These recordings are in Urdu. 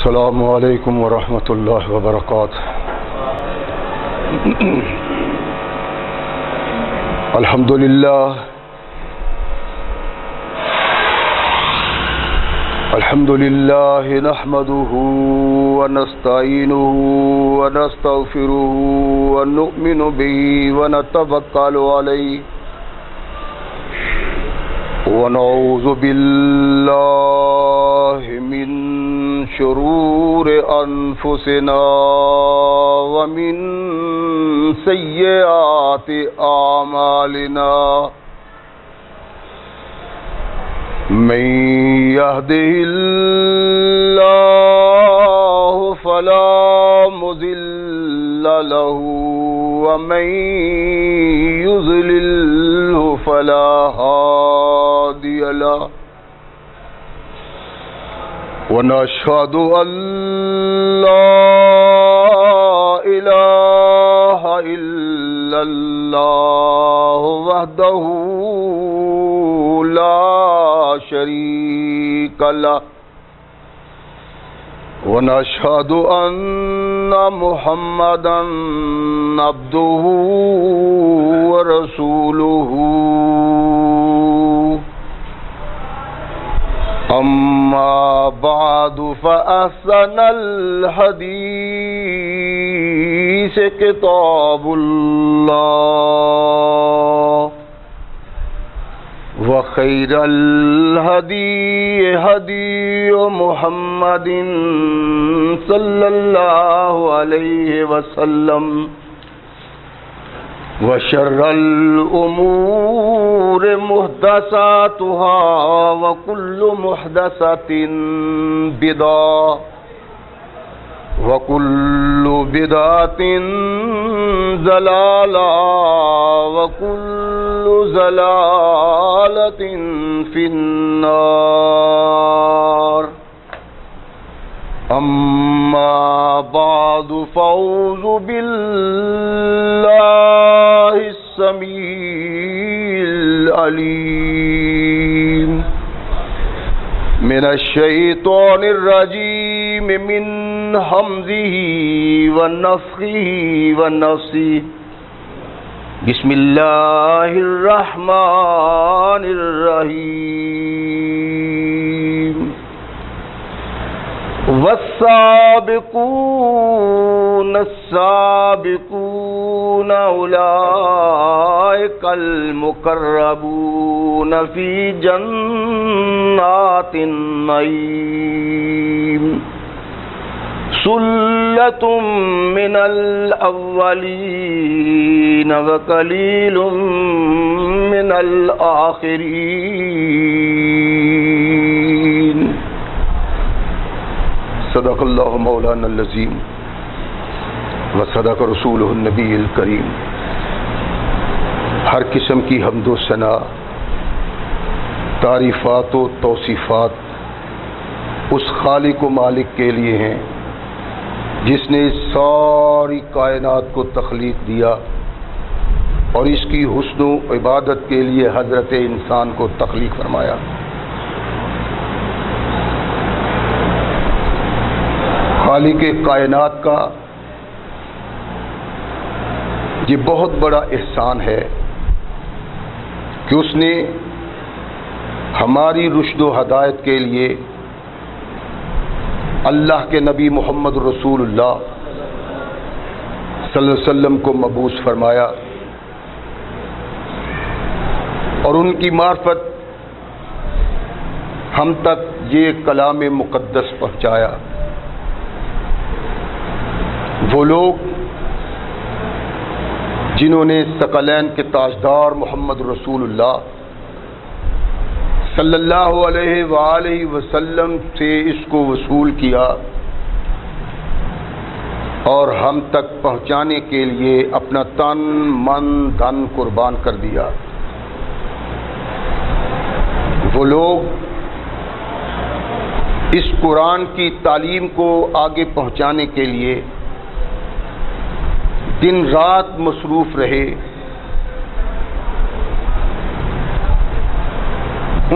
السلام علیکم ورحمۃ اللہ وبرکاتہ۔ الحمد للہ نحمده ونستعینه ونستغفره ونؤمن به ونتوکل علیہ ونعوذ باللہ من شرور انفسنا ومن سیئات اعمالنا من يهده الله فلا مضل له ومن يضلل فلا هادي له ونشهد أن لا إله إلا الله وحده لا شريك له ونشهد أن محمدا عبده ورسوله أما بعد فأحسن الحديث كتاب الله وخير الهدي هدي محمد صلى الله عليه وسلم وشر الأمور محدثاتها وكل محدثة بدعة وكل بدعة ضلالة وكل ضلالة في النار أما بعد فأعوذ بالله السميع العليم من الشيطان الرجيم من همزه ونفخه ونفثه بسم الله الرحمن الرحيم والسابقون السابقون أولئك المقربون في جنات النعيم ثلة من الأولين وقليل من الآخرين صدق اللہ مولانا العظیم وصدق رسولہ النبی الکریم۔ ہر قسم کی حمد و ثنا، تعریفات و توصیفات اس خالق و مالک کے لیے ہیں جس نے ساری کائنات کو تخلیق دیا اور اس کی حسن و عبادت کے لیے حضرت انسان کو تخلیق فرمایا۔ خالق کائنات کا یہ بہت بڑا احسان ہے کہ اس نے ہماری رشد و ہدایت کے لیے اللہ کے نبی محمد رسول اللہ صلی اللہ علیہ وسلم کو مبعوث فرمایا اور ان کی معرفت ہم تک یہ کلام مقدس پہنچایا۔ وہ لوگ جنہوں نے ثقلین کے تاجدار محمد رسول اللہ صلی اللہ علیہ وآلہ وسلم سے اس کو وصول کیا اور ہم تک پہنچانے کے لیے اپنا تن من دھن قربان کر دیا۔ وہ لوگ اس قرآن کی تعلیم کو آگے پہنچانے کے لیے دن رات مصروف رہے،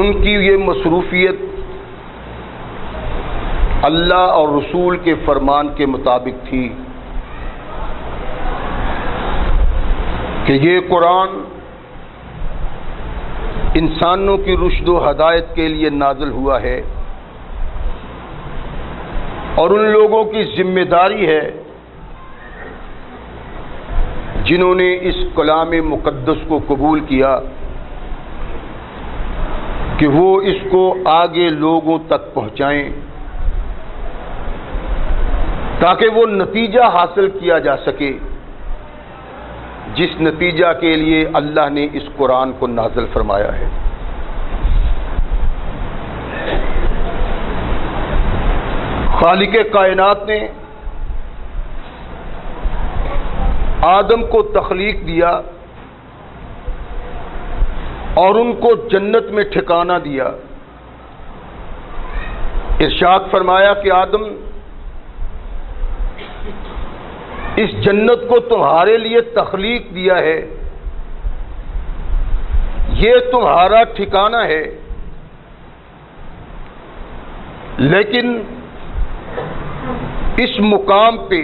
ان کی یہ مصروفیت اللہ اور رسول کے فرمان کے مطابق تھی کہ یہ قرآن انسانوں کی رشد و ہدایت کے لیے نازل ہوا ہے، اور ان لوگوں کی ذمہ داری ہے جنہوں نے اس کلام مقدس کو قبول کیا کہ وہ اس کو آگے لوگوں تک پہنچائیں تاکہ وہ نتیجہ حاصل کیا جا سکے جس نتیجہ کے لیے اللہ نے اس قرآن کو نازل فرمایا ہے۔ خالق کائنات نے آدم کو تخلیق دیا اور ان کو جنت میں ٹھکانہ دیا۔ ارشاد فرمایا کہ آدم، اس جنت کو تمہارے لیے تخلیق دیا ہے، یہ تمہارا ٹھکانہ ہے، لیکن اس مقام پہ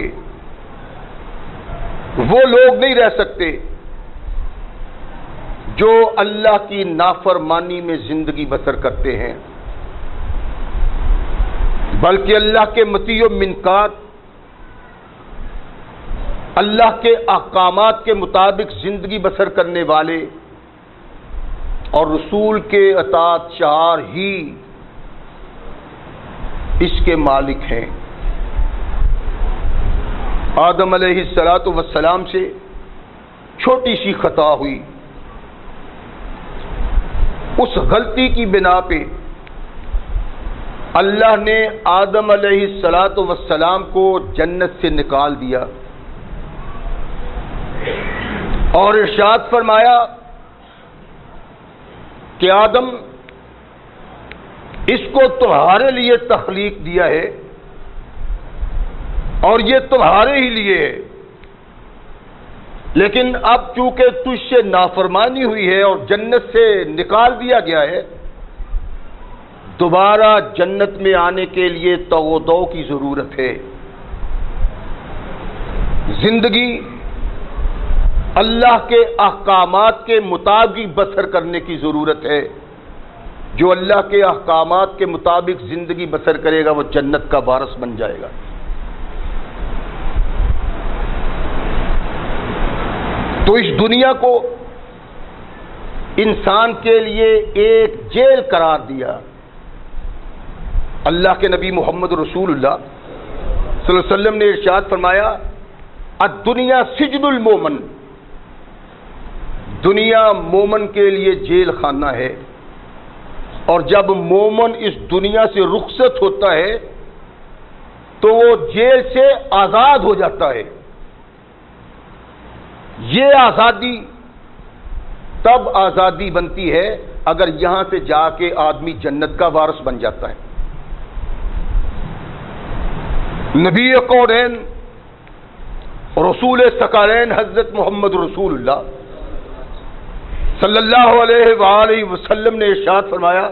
وہ لوگ نہیں رہ سکتے جو اللہ کی نافرمانی میں زندگی بسر کرتے ہیں، بلکہ اللہ کے مطیع و منقاد، اللہ کے احکامات کے مطابق زندگی بسر کرنے والے اور رسول کے اطاعت شعار ہی اس کے مالک ہیں۔ آدم علیہ السلام سے چھوٹی سی خطا ہوئی، اس غلطی کی بنا پہ اللہ نے آدم علیہ السلام کو جنت سے نکال دیا اور ارشاد فرمایا کہ آدم، اس کو تمہارے لیے تخلیق دیا ہے اور یہ تمہارے ہی لیے ہے، لیکن اب چونکہ تجھ سے نافرمانی ہوئی ہے اور جنت سے نکال دیا گیا ہے، دوبارہ جنت میں آنے کے لیے توغو کی ضرورت ہے۔ زندگی اللہ کے احکامات کے مطابق بسر کرنے کی ضرورت ہے۔ جو اللہ کے احکامات کے مطابق زندگی بسر کرے گا وہ جنت کا وارث بن جائے گا۔ تو اس دنیا کو انسان کے لیے ایک جیل قرار دیا۔ اللہ کے نبی محمد رسول اللہ صلی اللہ علیہ وسلم نے ارشاد فرمایا، الدنیا سجن المومن، دنیا مومن کے لیے جیل خانہ ہے، اور جب مومن اس دنیا سے رخصت ہوتا ہے تو وہ جیل سے آزاد ہو جاتا ہے۔ یہ آزادی تب آزادی بنتی ہے اگر یہاں سے جا کے آدمی جنت کا وارث بن جاتا ہے۔ نبی کونین رسول ثقلین حضرت محمد رسول اللہ صلی اللہ علیہ وآلہ وسلم نے ارشاد فرمایا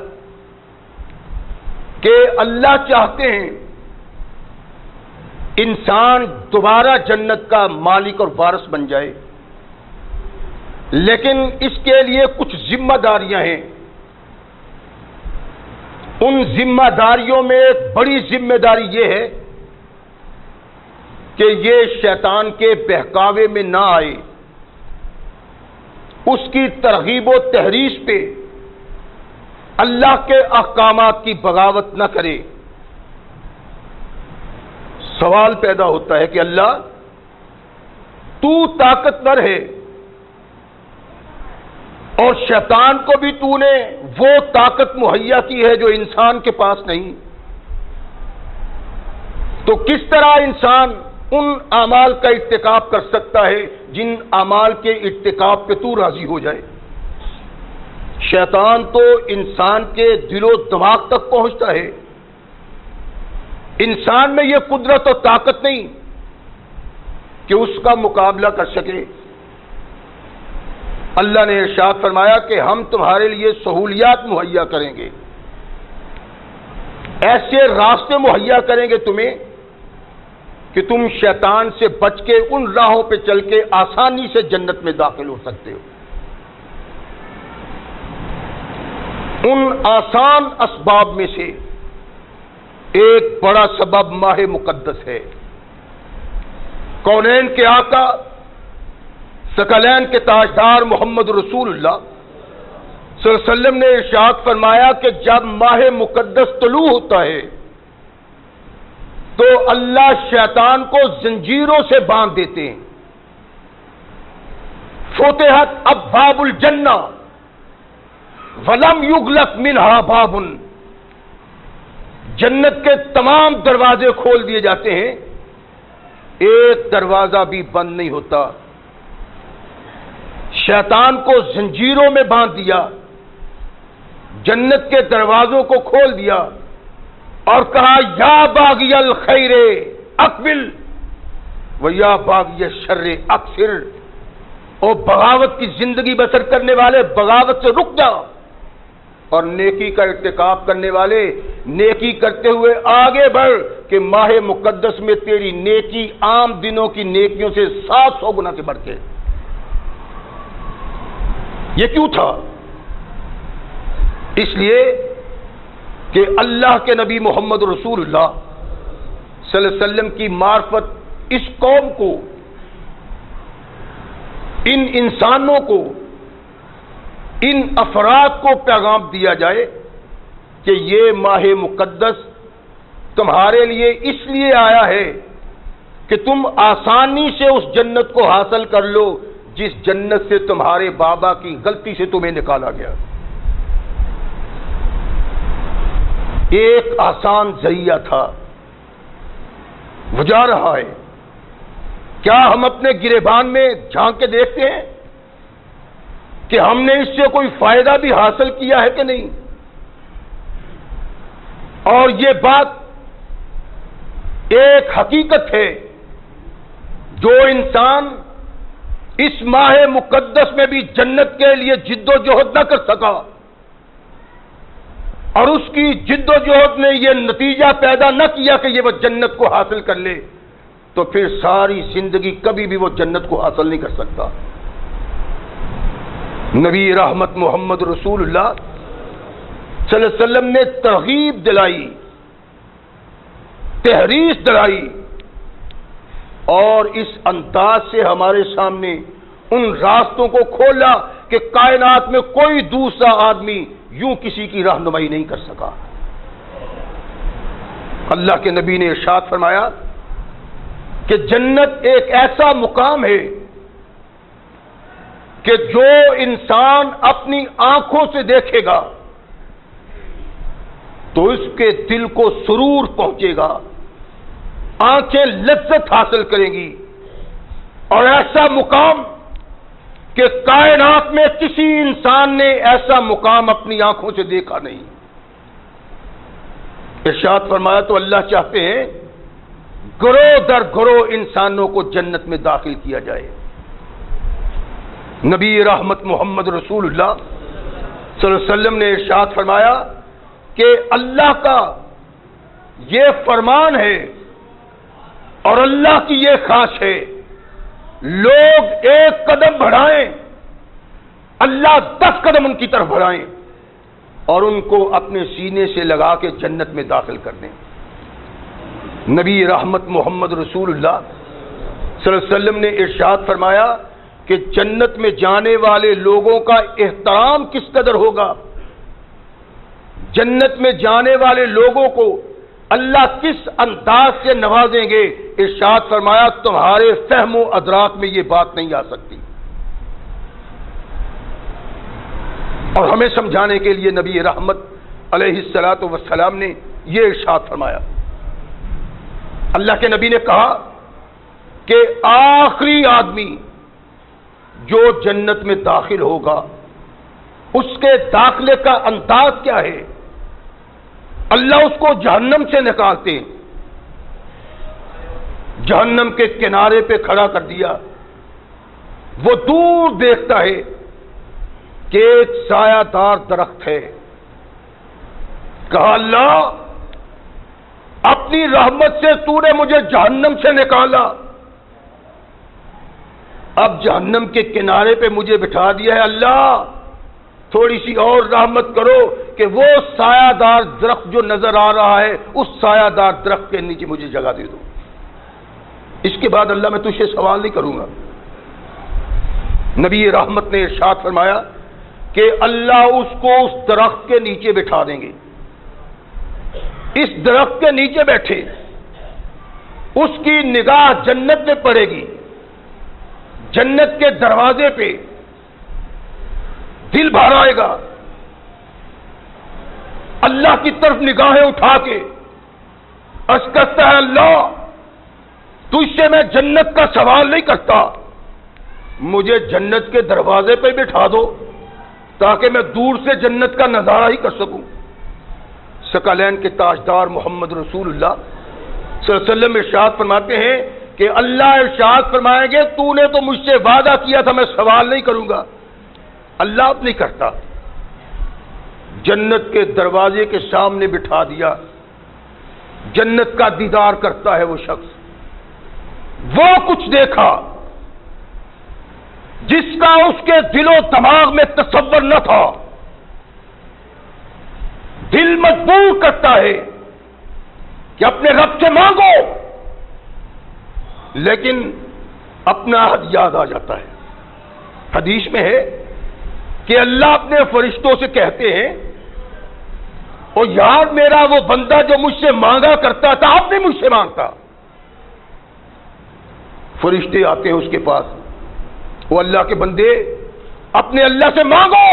کہ اللہ چاہتے ہیں انسان دوبارہ جنت کا مالک اور وارث بن جائے، لیکن اس کے لیے کچھ ذمہ داریاں ہیں۔ ان ذمہ داریوں میں ایک بڑی ذمہ داری یہ ہے کہ یہ شیطان کے بہکاوے میں نہ آئے، اس کی ترغیب و تحریض پہ اللہ کے احکامات کی بغاوت نہ کرے۔ سوال پیدا ہوتا ہے کہ اللہ تو طاقتور ہے اور شیطان کو بھی تو نے وہ طاقت مہیا کی ہے جو انسان کے پاس نہیں، تو کس طرح انسان ان اعمال کا ارتکاب کر سکتا ہے جن اعمال کے ارتکاب پہ تو راضی ہو جائے؟ شیطان تو انسان کے دل و دماغ تک پہنچتا ہے، انسان میں یہ قدرت و طاقت نہیں کہ اس کا مقابلہ کر سکے۔ اللہ نے ارشاد فرمایا کہ ہم تمہارے لیے سہولیات مہیا کریں گے، ایسے راستے مہیا کریں گے تمہیں کہ تم شیطان سے بچ کے ان راہوں پہ چل کے آسانی سے جنت میں داخل ہو سکتے ہو۔ ان آسان اسباب میں سے ایک بڑا سبب ماہ مقدس ہے۔ کونین کے آقا، ثقلین کے تاجدار محمد رسول اللہ صلی اللہ علیہ وسلم نے ارشاد فرمایا کہ جب ماہ مقدس طلوع ہوتا ہے تو اللہ شیطان کو زنجیروں سے باندھ دیتے ہیں۔ فتحت ابواب الجنہ ولم یغلق منہا باب، جنت کے تمام دروازے کھول دیے جاتے ہیں، ایک دروازہ بھی بند نہیں ہوتا۔ شیطان کو زنجیروں میں باندھ دیا، جنت کے دروازوں کو کھول دیا اور کہا یا باغی الخیر اقبل و یا باغی الشر اقصر، اور بغاوت کی زندگی بسر کرنے والے بغاوت سے رک جا، اور نیکی کا ارتکاب کرنے والے نیکی کرتے ہوئے آگے بڑھ کہ ماہ مقدس میں تیری نیکی عام دنوں کی نیکیوں سے 700 گنا سے بڑھ کے۔ یہ کیوں تھا؟ اس لیے کہ اللہ کے نبی محمد رسول اللہ صلی اللہ علیہ وسلم کی معرفت اس قوم کو، ان انسانوں کو، ان افراد کو پیغام دیا جائے کہ یہ ماہ مقدس تمہارے لیے اس لیے آیا ہے کہ تم آسانی سے اس جنت کو حاصل کر لو جس جنت سے تمہارے بابا کی غلطی سے تمہیں نکالا گیا۔ ایک آسان ذریعہ تھا، وہ جا رہا ہے۔ کیا ہم اپنے گریبان میں جھانک کے دیکھتے ہیں کہ ہم نے اس سے کوئی فائدہ بھی حاصل کیا ہے کہ نہیں؟ اور یہ بات ایک حقیقت ہے، جو انسان اس ماہ مقدس میں بھی جنت کے لیے جد و جہد نہ کر سکا اور اس کی جد و جہد نے یہ نتیجہ پیدا نہ کیا کہ یہ وہ جنت کو حاصل کر لے، تو پھر ساری زندگی کبھی بھی وہ جنت کو حاصل نہیں کر سکتا۔ نبی رحمت محمد رسول اللہ صلی اللہ علیہ وسلم نے ترغیب دلائی، تحریص دلائی، اور اس انداز سے ہمارے سامنے ان راستوں کو کھولا کہ کائنات میں کوئی دوسرا آدمی یوں کسی کی رہنمائی نہیں کر سکا۔ اللہ کے نبی نے ارشاد فرمایا کہ جنت ایک ایسا مقام ہے کہ جو انسان اپنی آنکھوں سے دیکھے گا تو اس کے دل کو سرور پہنچے گا، آنکھیں لذت حاصل کریں گی، اور ایسا مقام کہ کائنات میں کسی انسان نے ایسا مقام اپنی آنکھوں سے دیکھا نہیں۔ ارشاد فرمایا تو اللہ چاہتے ہیں گروہ در گروہ انسانوں کو جنت میں داخل کیا جائے۔ نبی رحمت محمد رسول اللہ صلی اللہ علیہ وسلم نے ارشاد فرمایا کہ اللہ کا یہ فرمان ہے اور اللہ کی یہ خواہش ہے، لوگ ایک قدم بڑھائیں، اللہ 10 قدم ان کی طرف بڑھائیں اور ان کو اپنے سینے سے لگا کے جنت میں داخل کر دیں۔ نبی رحمت محمد رسول اللہ صلی اللہ علیہ وسلم نے ارشاد فرمایا کہ جنت میں جانے والے لوگوں کا احترام کس قدر ہوگا، جنت میں جانے والے لوگوں کو اللہ کس انداز سے نوازیں گے۔ ارشاد فرمایا تمہارے فہم و ادراک میں یہ بات نہیں آ سکتی۔ اور ہمیں سمجھانے کے لیے نبی رحمت علیہ الصلاۃ والسلام نے یہ ارشاد فرمایا، اللہ کے نبی نے کہا کہ آخری آدمی جو جنت میں داخل ہوگا اس کے داخلے کا انداز کیا ہے؟ اللہ اس کو جہنم سے نکالتے ہیں، جہنم کے کنارے پہ کھڑا کر دیا، وہ دور دیکھتا ہے کہ ایک سایہ دار درخت ہے، کہا اللہ اپنی رحمت سے تو نے مجھے جہنم سے نکالا، اب جہنم کے کنارے پہ مجھے بٹھا دیا ہے، اللہ تھوڑی سی اور رحمت کرو کہ وہ سایہ دار درخت جو نظر آ رہا ہے اس سایہ دار درخت کے نیچے مجھے جگہ دے دو۔ اس کے بعد اللہ میں تجھ سے سوال نہیں کروں گا۔ نبی رحمت نے ارشاد فرمایا کہ اللہ اس کو اس درخت کے نیچے بٹھا دیں گے، اس درخت کے نیچے بیٹھے، اس کی نگاہ جنت میں پڑے گی، جنت کے دروازے پہ دل بھر آئے گا، اللہ کی طرف نگاہیں اٹھا کے عرض کرتا ہے اللہ تجھ سے میں جنت کا سوال نہیں کرتا، مجھے جنت کے دروازے پہ بٹھا دو تاکہ میں دور سے جنت کا نظارہ ہی کر سکوں۔ ثقلین کے تاجدار محمد رسول اللہ صلی اللہ علیہ وسلم ارشاد فرماتے ہیں کہ اللہ ارشاد فرمائیں گے تو نے تو مجھ سے وعدہ کیا تھا میں سوال نہیں کروں گا، اللہ اب نہیں کرتا، جنت کے دروازے کے سامنے بٹھا دیا، جنت کا دیدار کرتا ہے وہ شخص، وہ کچھ دیکھا جس کا اس کے دل و دماغ میں تصور نہ تھا، دل مجبور کرتا ہے کہ اپنے رب سے مانگو، لیکن اپنا عہد یاد آ جاتا ہے۔ حدیث میں ہے کہ اللہ اپنے فرشتوں سے کہتے ہیں اور یار میرا وہ بندہ جو مجھ سے مانگا کرتا تھا اب نہیں مجھ سے مانگتا۔ فرشتے آتے ہیں اس کے پاس، وہ اللہ کے بندے اپنے اللہ سے مانگو،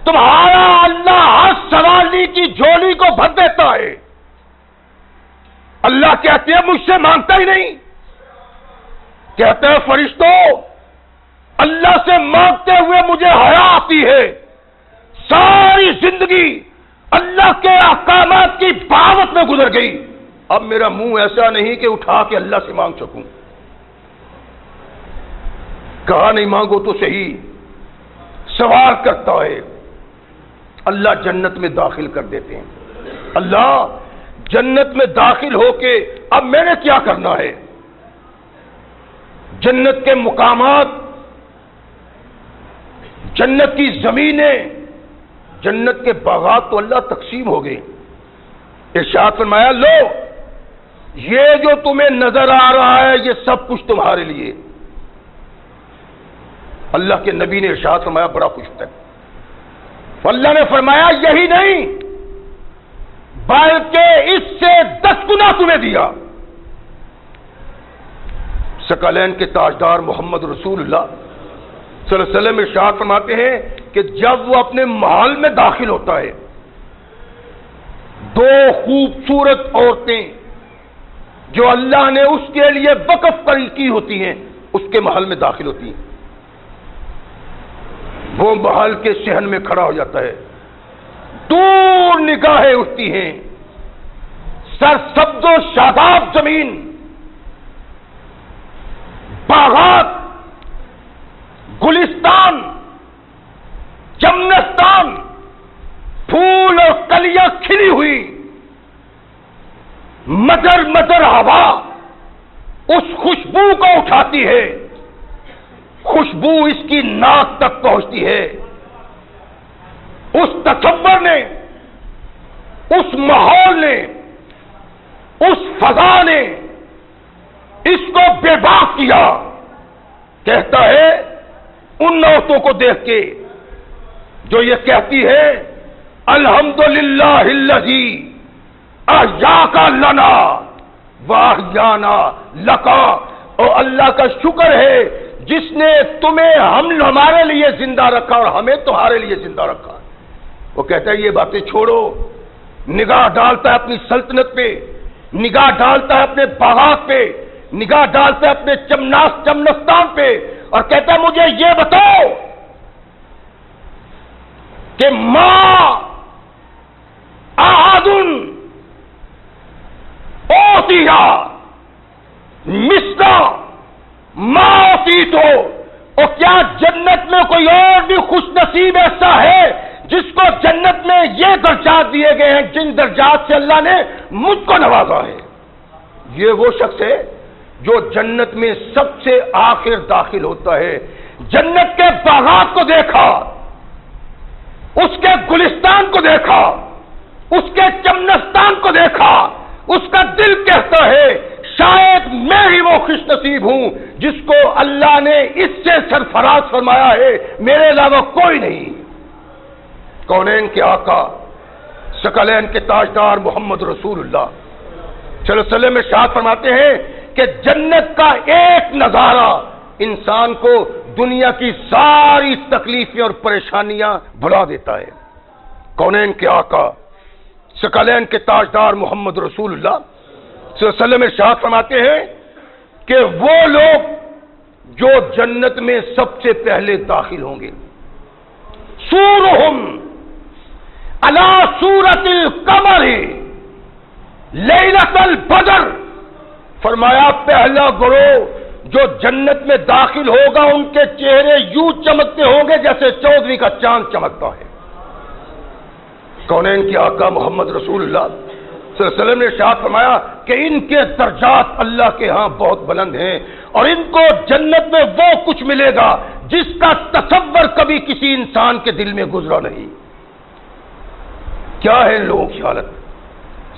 تمہارا اللہ ہر سوالی کی جھولی کو بھر دیتا ہے۔ اللہ کہتے ہیں مجھ سے مانگتا ہی نہیں، کہتے ہیں فرشتوں اللہ سے مانگتے ہوئے مجھے حیا آتی ہے، ساری زندگی اللہ کے احکامات کی دعوت میں گزر گئی، اب میرا منہ ایسا نہیں کہ اٹھا کے اللہ سے مانگ سکوں۔ کہا نہیں مانگو تو صحیح، سوال کرتا ہے، اللہ جنت میں داخل کر دیتے ہیں۔ اللہ جنت میں داخل ہو کے اب میں نے کیا کرنا ہے؟ جنت کے مقامات، جنت کی زمینیں، جنت کے باغات تو اللہ تقسیم ہو گئے۔ ارشاد فرمایا لو یہ جو تمہیں نظر آ رہا ہے یہ سب کچھ تمہارے لیے۔ اللہ کے نبی نے ارشاد فرمایا بڑا خوش ہوتا ہے، اللہ نے فرمایا یہی نہیں بلکہ اس سے 10 گنا تمہیں دیا۔ ثقلین کے تاجدار محمد رسول اللہ صلی اللہ علیہ وسلم ارشاد فرماتے ہیں کہ جب وہ اپنے محل میں داخل ہوتا ہے، 2 خوبصورت عورتیں جو اللہ نے اس کے لیے وقف کی ہوتی ہیں اس کے محل میں داخل ہوتی ہیں، وہ محل کے صحن میں کھڑا ہو جاتا ہے، دور نگاہیں اٹھتی ہیں، سرسبز و شاداب زمین، باغات، گلستان، چمنستان، پھول اور کلیاں کھلی ہوئی، مدر مدر ہوا اس خوشبو کو اٹھاتی ہے، خوشبو اس کی ناک تک پہنچتی ہے۔ اس تصور نے، اس ماحول نے، اس فضا نے اس کو بے باک کیا۔ کہتا ہے ان عورتوں کو دیکھ کے جو یہ کہتی ہے الحمدللہ الذی احیاک لنا واحیانا لکا، اور اللہ کا شکر ہے جس نے تمہیں ہمارے لیے زندہ رکھا اور ہمیں تمہارے لیے زندہ رکھا۔ وہ کہتا ہے یہ باتیں چھوڑو، نگاہ ڈالتا ہے اپنی سلطنت پہ، نگاہ ڈالتا ہے اپنے باغات پہ، نگاہ ڈالتا ہے اپنے چمنستان پہ، اور کہتا ہے مجھے یہ بتاؤ کہ ماں احد اوتیا مثل ما اوتیت، اور کیا جنت میں کوئی اور بھی خوش نصیب ایسا ہے جس کو جنت میں یہ درجات دیے گئے ہیں جن درجات سے اللہ نے مجھ کو نوازا ہے، یہ وہ شخص ہے جو جنت میں سب سے آخر داخل ہوتا ہے۔ جنت کے باغات کو دیکھا، اس کے گلستان کو دیکھا، اس کے چمنستان کو دیکھا، اس کا دل کہتا ہے شاید میں ہی وہ خوش نصیب ہوں جس کو اللہ نے اس سے سرفراز فرمایا ہے، میرے علاوہ کوئی نہیں۔ کونین کے آقا، ثقلین کے تاجدار محمد رسول اللہ صلی اللہ علیہ وسلم ارشاد فرماتے ہیں کہ جنت کا ایک نظارہ انسان کو دنیا کی ساری تکلیفیں اور پریشانیاں بھلا دیتا ہے۔ کونین کے آقا، ثقلین کے تاجدار محمد رسول اللہ صلی اللہ علیہ وسلم ارشاد فرماتے ہیں کہ وہ لوگ جو جنت میں سب سے پہلے داخل ہوں گے، سورہم علی صورت القمر لیلۃ البدر، فرمایا پہلا گروہ جو جنت میں داخل ہوگا ان کے چہرے یوں چمکتے ہوں گے جیسے 14ویں کا چاند چمکتا ہے۔ کونین کے آقا محمد رسول اللہ صلی اللہ علیہ وسلم نے ارشاد فرمایا کہ ان کے درجات اللہ کے ہاں بہت بلند ہیں اور ان کو جنت میں وہ کچھ ملے گا جس کا تصور کبھی کسی انسان کے دل میں گزرا نہیں۔ کیا ہے ان لوگوں کی حالت؟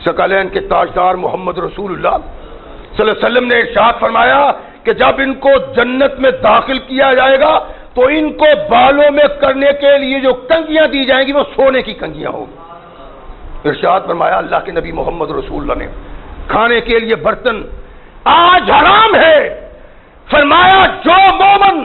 ثقلین کے تاجدار محمد رسول اللہ صلی اللہ علیہ وسلم نے ارشاد فرمایا کہ جب ان کو جنت میں داخل کیا جائے گا تو ان کو بالوں میں کرنے کے لیے جو کنگیاں دی جائیں گی وہ سونے کی کنگیاں ہوں گی۔ ارشاد فرمایا اللہ کے نبی محمد رسول اللہ نے کھانے کے لیے برتن آج حرام ہے، فرمایا جو مومن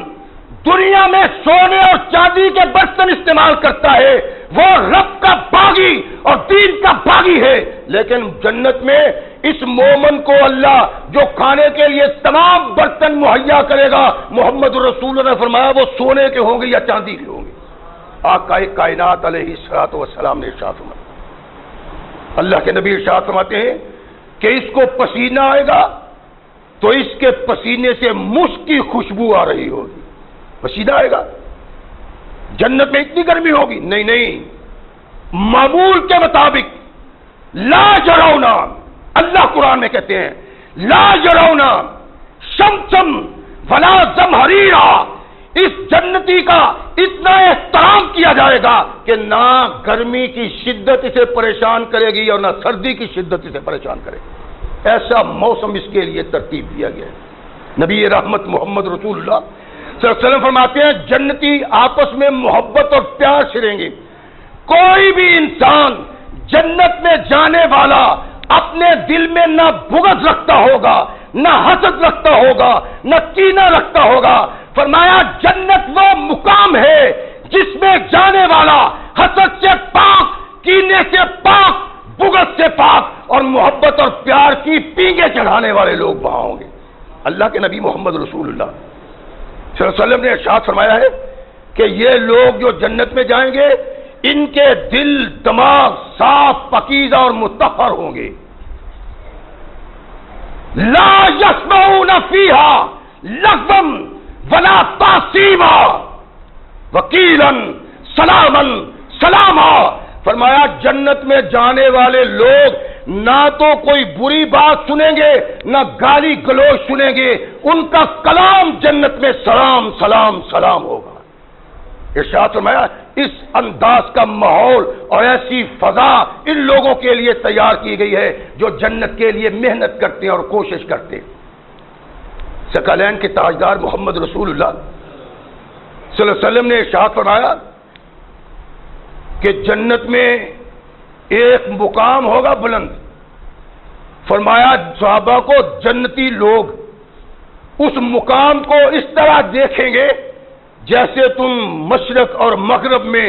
دنیا میں سونے اور چاندی کے برتن استعمال کرتا ہے وہ رب کا باغی اور دین کا باغی ہے، لیکن جنت میں اس مومن کو اللہ جو کھانے کے لیے تمام برتن مہیا کرے گا، محمد رسول اللہ نے فرمایا وہ سونے کے ہوں گے یا چاندی کے ہوں گے۔ آقا کائنات علیہ الصلوۃ والسلام نے ارشاد فرمایا، اللہ کے نبی ارشاد فرماتے ہیں کہ اس کو پسینہ آئے گا تو اس کے پسینے سے مشک کی خوشبو آ رہی ہوگی۔ پسینہ آئے گا، جنت میں اتنی گرمی ہوگی؟ نہیں، معمول کے مطابق لا جرونا، اللہ قرآن میں کہتے ہیں لا جرونا شمسم ولا زمہریرا، اس جنتی کا اتنا احترام کیا جائے گا کہ نہ گرمی کی شدت اسے پریشان کرے گی اور نہ سردی کی شدت اسے پریشان کرے گی، ایسا موسم اس کے لیے ترتیب دیا گیا ہے۔ نبی رحمت محمد رسول اللہ صلی اللہ علیہ وسلم فرماتے ہیں جنتی آپس میں محبت اور پیار سے رہیں گے، کوئی بھی انسان جنت میں جانے والا اپنے دل میں نہ بغض رکھتا ہوگا، نہ حسد رکھتا ہوگا، نہ کینہ رکھتا ہوگا۔ فرمایا جنت وہ مقام ہے جس میں جانے والا حسد سے پاک، کینے سے پاک، بغض سے پاک اور محبت اور پیار کی پینگیں چڑھانے والے لوگ وہاں ہوں گے۔ اللہ کے نبی محمد رسول اللہ صلی اللہ علیہ وسلم نے ارشاد فرمایا ہے کہ یہ لوگ جو جنت میں جائیں گے ان کے دل دماغ صاف، پاکیزہ اور مطہر ہوں گے۔ لا یسمعون فیہا لغوا ولا تعصیما وقیلا سلاما سلاما، فرمایا جنت میں جانے والے لوگ نہ تو کوئی بری بات سنیں گے نہ گالی گلوچ سنیں گے، ان کا کلام جنت میں سلام سلام سلام ہوگا۔ ارشاد فرمایا اس انداز کا ماحول اور ایسی فضا ان لوگوں کے لیے تیار کی گئی ہے جو جنت کے لیے محنت کرتے ہیں اور کوشش کرتے ہیں۔ ثقلین کے تاجدار محمد رسول اللہ صلی اللہ علیہ وسلم نے ارشاد فرمایا کہ جنت میں ایک مقام ہوگا بلند، فرمایا صحابہ کو جنتی لوگ اس مقام کو اس طرح دیکھیں گے جیسے تم مشرق اور مغرب میں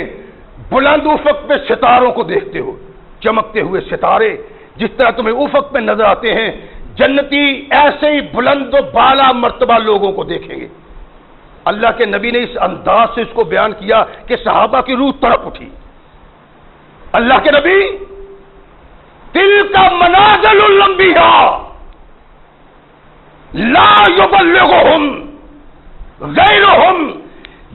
بلند افق پہ ستاروں کو دیکھتے ہو، چمکتے ہوئے ستارے جس طرح تمہیں افق پہ نظر آتے ہیں، جنتی ایسے ہی بلند و بالا مرتبہ لوگوں کو دیکھیں گے۔ اللہ کے نبی نے اس انداز سے اس کو بیان کیا کہ صحابہ کی روح تڑپ اٹھی۔ اللہ کے نبی تلک منازل الانبیاء لا یبلغہم غیرہم،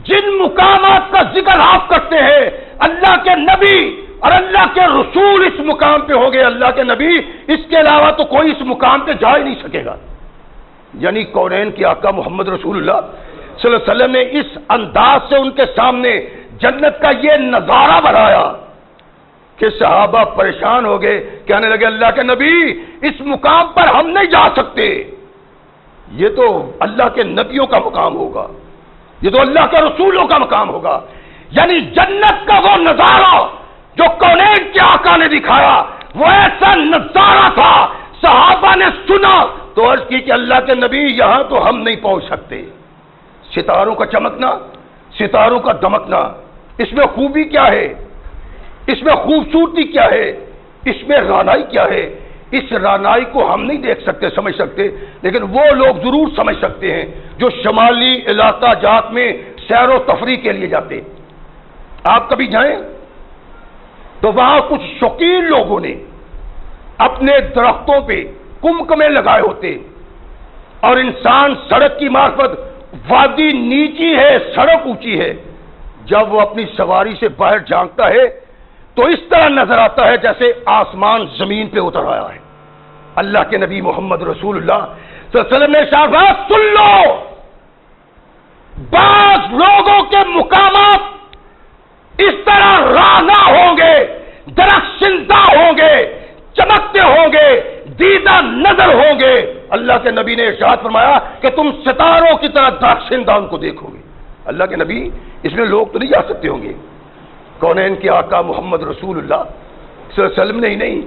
جن مقامات کا ذکر آپ کرتے ہیں اللہ کے نبی اور اللہ کے رسول اس مقام پہ ہو گئے، اللہ کے نبی، اس کے علاوہ تو کوئی اس مقام پہ جا ہی نہیں سکے گا۔ یعنی کونین کے آقا محمد رسول اللہ صلی اللہ علیہ وسلم نے اس انداز سے ان کے سامنے جنت کا یہ نظارہ بنایا کہ صحابہ پریشان ہو گئے، کہنے لگے اللہ کے نبی اس مقام پر ہم نہیں جا سکتے، یہ تو اللہ کے نبیوں کا مقام ہوگا، یہ تو اللہ کے رسولوں کا مقام ہوگا۔ یعنی جنت کا وہ نظارہ جو کونین کے آقا نے دکھایا وہ ایسا نظارہ تھا، صحابہ نے سنا تو عرض کی کہ اللہ کے نبی یہاں تو ہم نہیں پہنچ سکتے۔ ستاروں کا چمکنا، ستاروں کا دمکنا، اس میں خوبی کیا ہے، اس میں خوبصورتی کیا ہے، اس میں رانائی کیا ہے، اس رانائی کو ہم نہیں دیکھ سکتے، سمجھ سکتے، لیکن وہ لوگ ضرور سمجھ سکتے ہیں جو شمالی علاقہ جات میں سیر و تفریح کے لیے جاتے۔ آپ کبھی جائیں تو وہاں کچھ شوقین لوگوں نے اپنے درختوں پہ کمکمے لگائے ہوتے، اور انسان سڑک کی معرفت، وادی نیچی ہے، سڑک اونچی ہے، جب وہ اپنی سواری سے باہر جھانکتا ہے تو اس طرح نظر آتا ہے جیسے آسمان زمین پہ اتر آیا ہے۔ اللہ کے نبی محمد رسول اللہ صلی اللہ علیہ وسلم نے ارشاد فرمایا، سن لو، بعض لوگوں کے مقامات اس طرح رانا ہوں گے، درخشندہ ہوں گے، چمکتے ہوں گے، دیدہ نظر ہوں گے۔ اللہ کے نبی نے ارشاد فرمایا کہ تم ستاروں کی طرح درخشندہ ان کو دیکھو گے۔ اللہ کے نبی اس میں لوگ تو نہیں جا سکتے ہوں گے، کونین کے آقا محمد رسول اللہ صلی اللہ علیہ وسلم نے ہی نہیں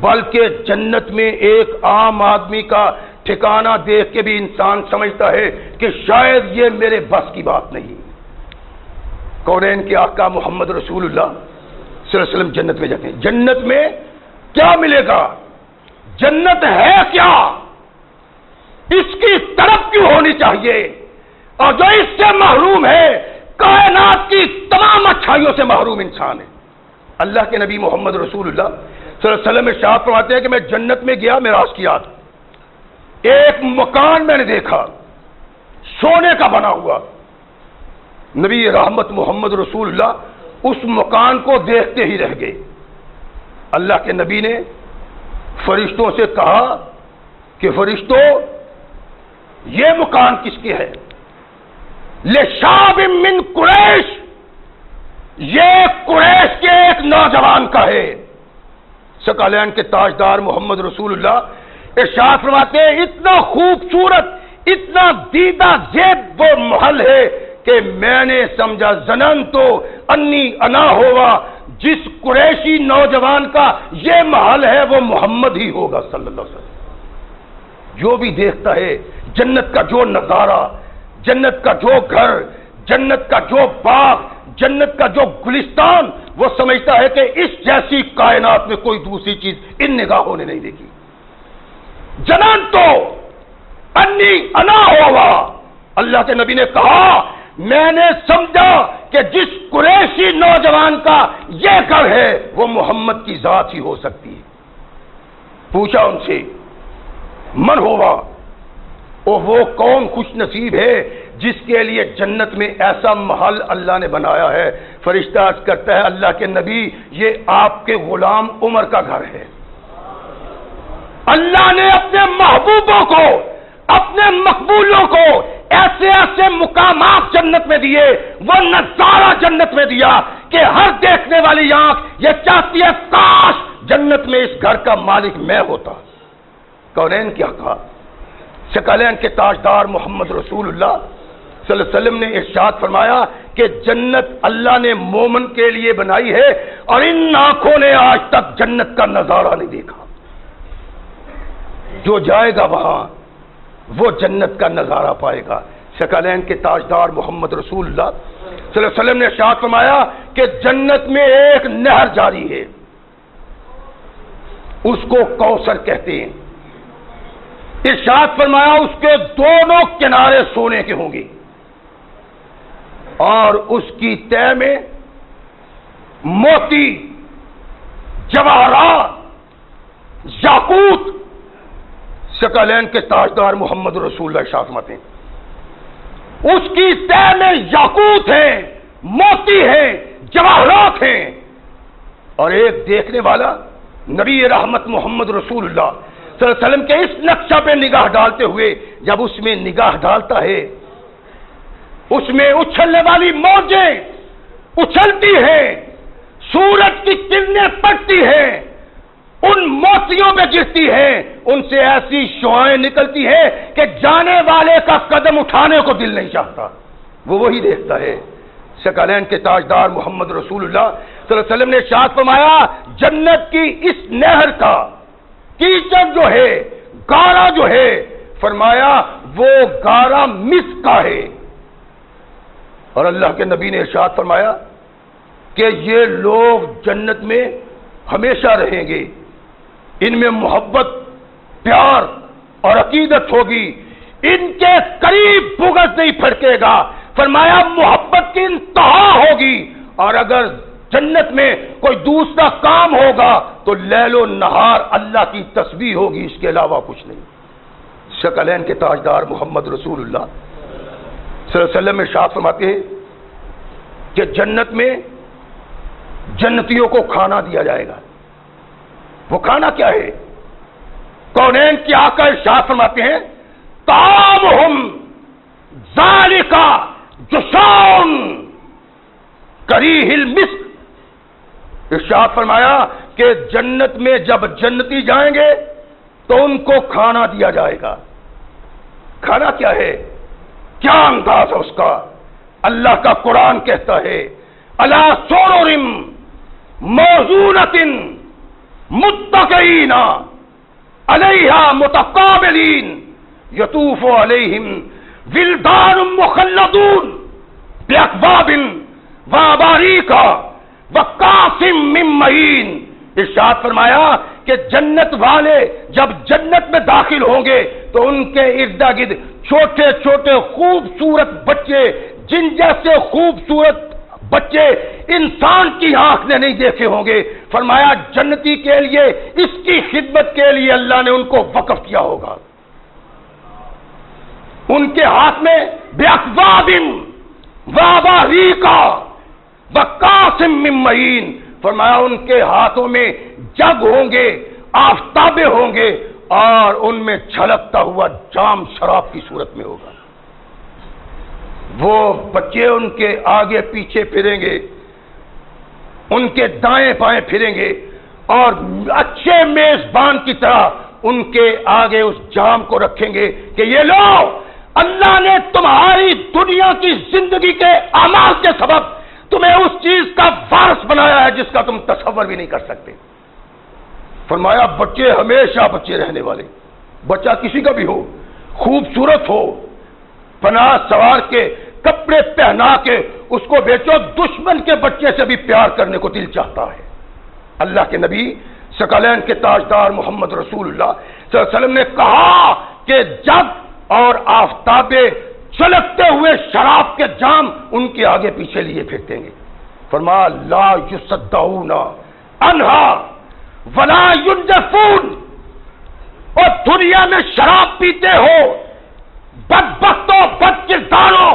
بلکہ جنت میں ایک عام آدمی کا ٹھکانہ دیکھ کے بھی انسان سمجھتا ہے کہ شاید یہ میرے بس کی بات نہیں۔ کونین کے آقا محمد رسول اللہ صلی اللہ علیہ وسلم جنت میں جاتے ہیں۔ جنت میں کیا ملے گا، جنت ہے کیا، اس کی طرف کیوں ہونی چاہیے، اور جو اس سے محروم ہے کائنات کی تمام اچھائیوں سے محروم انسان ہے۔ اللہ کے نبی محمد رسول اللہ صلی اللہ علیہ وسلم ارشاد فرماتے ہیں کہ میں جنت میں گیا معراج کی رات، ایک مکان میں نے دیکھا سونے کا بنا ہوا، نبی رحمت محمد رسول اللہ اس مکان کو دیکھتے ہی رہ گئے۔ اللہ کے نبی نے فرشتوں سے کہا کہ فرشتوں یہ مکان کس کے ہے؟ لشاب من قریش، یہ قریش کے ایک نوجوان کا ہے۔ ثقلین کے تاجدار محمد رسول اللہ ارشاد فرماتے ہیں اتنا خوبصورت، اتنا دیدہ زیب وہ محل ہے کہ میں نے سمجھا زنن تو انی انا ہوا، جس قریشی نوجوان کا یہ محل ہے وہ محمد ہی ہوگا صلی اللہ علیہ وسلم۔ جو بھی دیکھتا ہے جنت کا جو نظارہ، جنت کا جو گھر، جنت کا جو باغ، جنت کا جو گلستان، وہ سمجھتا ہے کہ اس جیسی کائنات میں کوئی دوسری چیز ان نگاہوں نے نہیں دیکھی۔ جنان تو انی انا ہوا، اللہ کے نبی نے کہا میں نے سمجھا کہ جس قریشی نوجوان کا یہ گھر ہے وہ محمد کی ذات ہی ہو سکتی ہے۔ پوچھا ان سے من ہوا، اور وہ کون خوش نصیب ہے جس کے لیے جنت میں ایسا محل اللہ نے بنایا ہے؟ فرشتہ عرض کرتا ہے اللہ کے نبی یہ آپ کے غلام عمر کا گھر ہے۔ اللہ نے اپنے محبوبوں کو، اپنے مقبولوں کو ایسے ایسے مقامات جنت میں دیے، وہ نظارہ جنت میں دیا کہ ہر دیکھنے والی آنکھ یہ چاہتی ہے کاش جنت میں اس گھر کا مالک میں ہوتا۔ کونین کیا کہا؟ ثقلین کے تاجدار محمد رسول اللہ صلی اللہ علیہ وسلم نے ارشاد فرمایا کہ جنت اللہ نے مومن کے لیے بنائی ہے اور ان آنکھوں نے آج تک جنت کا نظارہ نہیں دیکھا۔ جو جائے گا وہاں وہ جنت کا نظارہ پائے گا۔ ثقلین کے تاجدار محمد رسول اللہ صلی اللہ علیہ وسلم نے ارشاد فرمایا کہ جنت میں ایک نہر جاری ہے، اس کو کوثر کہتے ہیں۔ ارشاد فرمایا اس کے دونوں کنارے سونے کے ہوں گے اور اس کی تہ میں موتی، جواہرات، یاقوت۔ ثقلین کے تاجدار محمد رسول اللہ ارشاد فرماتے ہیں اس کی تہ میں یاقوت ہے، موتی ہے، جواہرات ہیں، اور ایک دیکھنے والا نبی رحمت محمد رسول اللہ صلی اللہ علیہ وسلم کے اس نقشہ پہ نگاہ ڈالتے ہوئے جب اس میں نگاہ ڈالتا ہے، اس میں اچھلنے والی موجیں اچھلتی ہیں، سورج کی کرنیں پڑتی ہیں، ان موتیوں پہ گرتی ہیں، ان سے ایسی شعائیں نکلتی ہیں کہ جانے والے کا قدم اٹھانے کو دل نہیں چاہتا، وہ وہی دیکھتا ہے۔ ثقلین کے تاجدار محمد رسول اللہ صلی اللہ علیہ وسلم نے ارشاد فرمایا، جنت کی اس نہر کا کیچڑ جو ہے، گارا جو ہے، فرمایا وہ گارا مسک کا ہے، اور اللہ کے نبی نے ارشاد فرمایا کہ یہ لوگ جنت میں ہمیشہ رہیں گے، ان میں محبت، پیار اور عقیدت ہوگی، ان کے قریب بغض نہیں پھڑکے گا، فرمایا محبت کی انتہا ہوگی، اور اگر جنت میں کوئی دوسرا کام ہوگا تو لیل و نہار اللہ کی تسبیح ہوگی، اس کے علاوہ کچھ نہیں۔ ثقلین کے تاجدار محمد رسول اللہ صلی اللہ علیہ وسلم ارشاد فرماتے ہیں کہ جنت میں جنتیوں کو کھانا دیا جائے گا۔ وہ کھانا کیا ہے؟ کونین کی آقا ارشاد فرماتے ہیں، طعامہم ذالک جشعٌ کریہ المسک۔ ارشاد فرمایا کہ جنت میں جب جنتی جائیں گے تو ان کو کھانا دیا جائے گا۔ کھانا کیا ہے؟ کیا انداز ہے اس کا؟ اللہ کا قرآن کہتا ہے، علی سرر موضونۃ متکئین علیہا متقابلین یطوف علیہم ولدان مخلدون باکواب واباریک وکأس من معین۔ ارشاد فرمایا کہ جنت والے جب جنت میں داخل ہوں گے تو ان کے ارد گرد چھوٹے چھوٹے خوبصورت بچے، جن جیسے خوبصورت بچے انسان کی آنکھ نے نہیں دیکھے ہوں گے، فرمایا جنتی کے لیے، اس کی خدمت کے لیے اللہ نے ان کو وقف کیا ہوگا۔ ان کے ہاتھ میں باکواب واباریک وکأس من معین، فرمایا ان کے ہاتھوں میں جگ ہوں گے، آفتابیں ہوں گے، اور ان میں چھلکتا ہوا جام شراب کی صورت میں ہوگا۔ وہ بچے ان کے آگے پیچھے پھریں گے، ان کے دائیں بائیں پھریں گے، اور اچھے میزبان کی طرح ان کے آگے اس جام کو رکھیں گے کہ یہ لو، اللہ نے تمہاری دنیا کی زندگی کے اعمال کے سبب تمہیں اس چیز کا وارث بنایا ہے جس کا تم تصور بھی نہیں کر سکتے۔ فرمایا بچے ہمیشہ بچے رہنے والے، بچہ کسی کا بھی ہو، خوبصورت ہو، پناہ سوار کے کپڑے پہنا کے اس کو بیچو، دشمن کے بچے سے بھی پیار کرنے کو دل چاہتا ہے۔ اللہ کے نبی ثقلین کے تاجدار محمد رسول اللہ صلی اللہ علیہ وسلم نے کہا کہ جب اور آفتابے چلکتے ہوئے شراب کے جام ان کے آگے پیچھے لیے پھرتے گے، فرمایا لا یصدعون عنہا ولا ینزفون۔ اور دنیا میں شراب پیتے ہو، بدبختوں، بدکرداروں،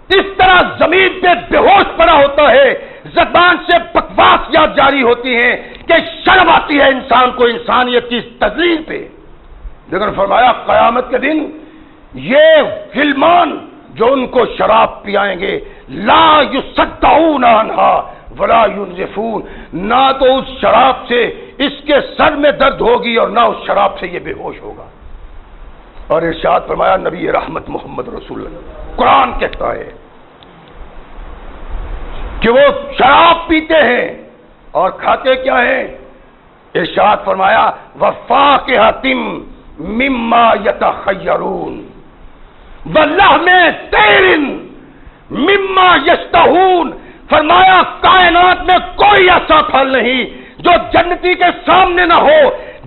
اس طرح زمین پہ بے ہوش پڑا ہوتا ہے، زبان سے بکواس یاد جاری ہوتی ہیں کہ شرم آتی ہے انسان کو انسانیت کی تذلیل پہ، لیکن فرمایا قیامت کے دن یہ غلمان جو ان کو شراب پلائیں گے، لا یصدعون عنہا ولا ینزفون، نہ تو اس شراب سے اس کے سر میں درد ہوگی اور نہ اس شراب سے یہ بے ہوش ہوگا۔ اور ارشاد فرمایا نبی رحمت محمد رسول اللہ، قرآن کہتا ہے کہ وہ شراب پیتے ہیں اور کھاتے کیا ہیں؟ ارشاد فرمایا وفاکہۃ مما یتخیرون ولحم طیر مما یشتہون۔ فرمایا کائنات میں کوئی ایسا پھل نہیں جو جنتی کے سامنے نہ ہو،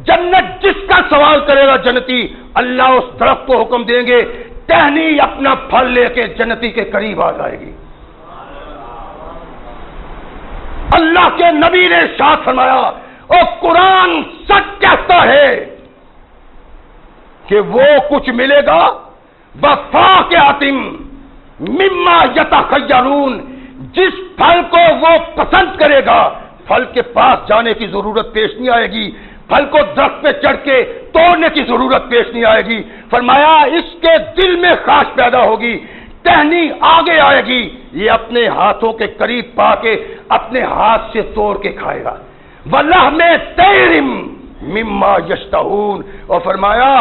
جنت جس کا سوال کرے گا جنتی، اللہ اس درخت کو حکم دیں گے ٹہنی اپنا پھل لے کے جنتی کے قریب آ جائے گی۔ اللہ کے نبی نے ارشاد فرمایا اور قرآن سچ کہتا ہے کہ وہ کچھ ملے گا وفاکہۃ مما یتخیرون، جس پھل کو وہ پسند کرے گا پھل کے پاس جانے کی ضرورت پیش نہیں آئے گی، پھل کو درخت پہ چڑھ کے توڑنے کی ضرورت پیش نہیں آئے گی۔ فرمایا اس کے دل میں خواہش پیدا ہوگی، ٹہنی آگے آئے گی، یہ اپنے ہاتھوں کے قریب پا کے اپنے ہاتھ سے توڑ کے کھائے گا۔ وَلَحْمِ طَيْرٍ مِّمَّا يَشْتَهُونَ، اور فرمایا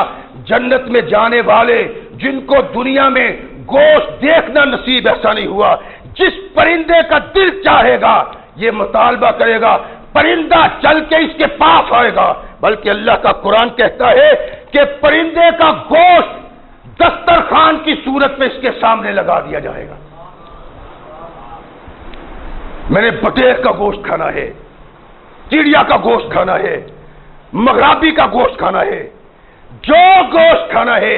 جنت میں جانے والے جن کو دنیا میں گوشت دیکھنا نصیب ایسا نہیں ہوا، جس پرندے کا دل چاہے گا یہ مطالبہ کرے گا، پرندہ چل کے اس کے پاس آئے گا۔ بلکہ اللہ کا قرآن کہتا ہے کہ پرندے کا گوشت دسترخوان کی صورت میں اس کے سامنے لگا دیا جائے گا۔ میں نے بٹیر کا گوشت کھانا ہے، چڑیا کا گوشت کھانا ہے، مغربی کا گوشت کھانا ہے، جو گوشت کھانا ہے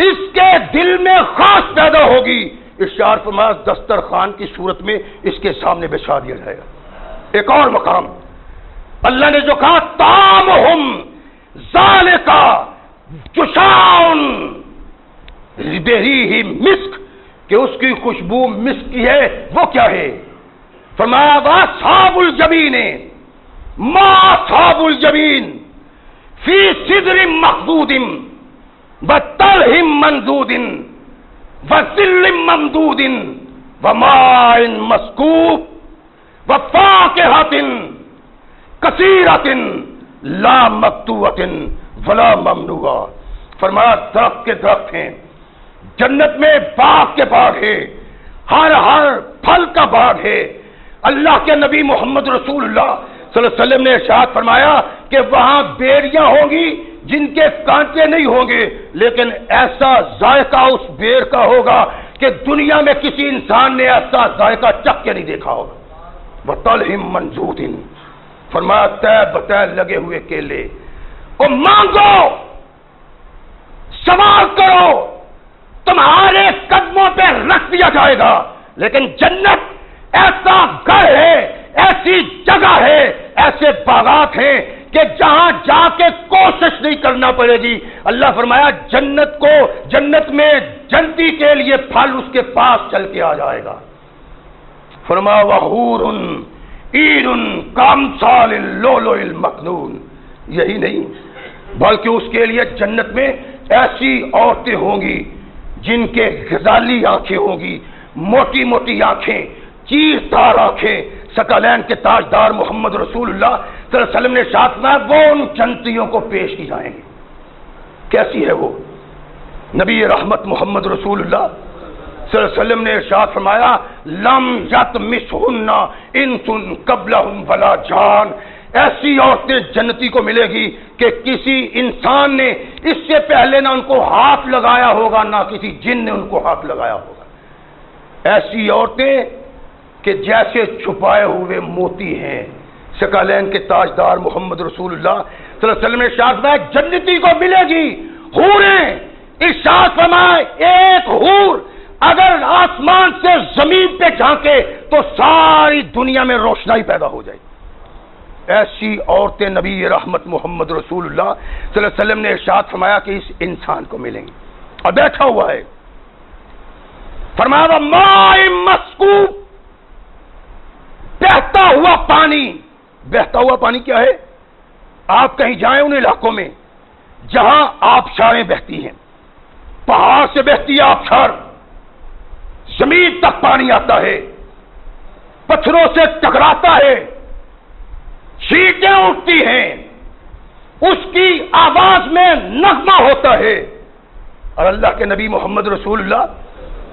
اس کے دل میں خواہش پیدا ہوگی، ارشاد فرمایا دسترخوان کی صورت میں اس کے سامنے بچھا دیا جائے گا۔ ایک اور مقام اللہ نے جو کہا طعامہم ذالک جشاء بریح مسک، کہ اس کی خوشبو مسک کی ہے، وہ کیا ہے؟ فرمایا واصحاب الجبین ما اصحاب الجبین فی سدر مخضود وطلح منضود وظل ممدود وماء مسکوب وفاکہۃ کثیرۃ لا مقطوعۃ ولا ممنوعہ۔ فرمایا درخت کے درخت ہیں، جنت میں باغ کے باغ ہے، ہر پھل کا باغ ہے۔ اللہ کے نبی محمد رسول اللہ صلی اللہ علیہ وسلم نے ارشاد فرمایا کہ وہاں بیریاں ہوں گی جن کے کانٹے نہیں ہوں گے، لیکن ایسا ذائقہ اس بیر کا ہوگا کہ دنیا میں کسی انسان نے ایسا ذائقہ چکھ کے نہیں دیکھا ہوگا۔ وطلح منضود، فرمایا طے بطے لگے ہوئے کیلے، اور مانگو سوال کرو تمہارے قدموں پہ رکھ دیا جائے گا۔ لیکن جنت ایسا گھر ہے، ایسی جگہ ہے، ایسے باغات ہیں کہ جہاں جا کے کوشش نہیں کرنا پڑے گی۔ اللہ فرمایا جنت میں جنتی کے لیے پھل اس کے پاس چل کے آ جائے گا۔ فرمایا وحور عید کامثال اللؤلؤ المکنون، یہی نہیں بلکہ اس کے لیے جنت میں ایسی عورتیں ہوں گی جن کے غزالی آنکھیں ہوں گی، موٹی موٹی آنکھیں، چیر تار آنکھیں۔ ثقلین کے تاجدار محمد رسول اللہ صلی اللہ علیہ وسلم نے ارشاد فرمایا وہ ان جنتیوں کو پیش کی جائیں گے۔ کیسی ہے وہ؟ نبی رحمت محمد رسول اللہ صلی اللہ علیہ وسلم نے ارشاد فرمایا لم یطمثہن انس قبلہم ولا جان، ایسی عورتیں جنتی کو ملے گی کہ کسی انسان نے اس سے پہلے نہ ان کو ہاتھ لگایا ہوگا، نہ کسی جن نے ان کو ہاتھ لگایا ہوگا۔ ایسی عورتیں کہ جیسے چھپائے ہوئے موتی ہیں۔ ثقلین کے تاجدار محمد رسول اللہ صلی اللہ علیہ وسلم نے ارشاد فرمایا جنتی کو ملے گی حوریں۔ ارشاد فرمایا ایک حور اگر آسمان سے زمین پہ جھانکے تو ساری دنیا میں روشنائی پیدا ہو جائے۔ ایسی عورتیں نبی رحمت محمد رسول اللہ صلی اللہ علیہ وسلم نے ارشاد فرمایا کہ اس انسان کو ملیں گے، اور بیٹھا ہوا ہے۔ فرمایا ماء مسکوب، بہتا ہوا پانی۔ بہتا ہوا پانی کیا ہے؟ آپ کہیں جائیں ان علاقوں میں جہاں آبشاریں بہتی ہیں، پہاڑ سے بہتی ہے آبشار، زمین تک پانی آتا ہے، پتھروں سے ٹکراتا ہے، چھینٹیں اٹھتی ہیں، اس کی آواز میں نغمہ ہوتا ہے۔ اور اللہ کے نبی محمد رسول اللہ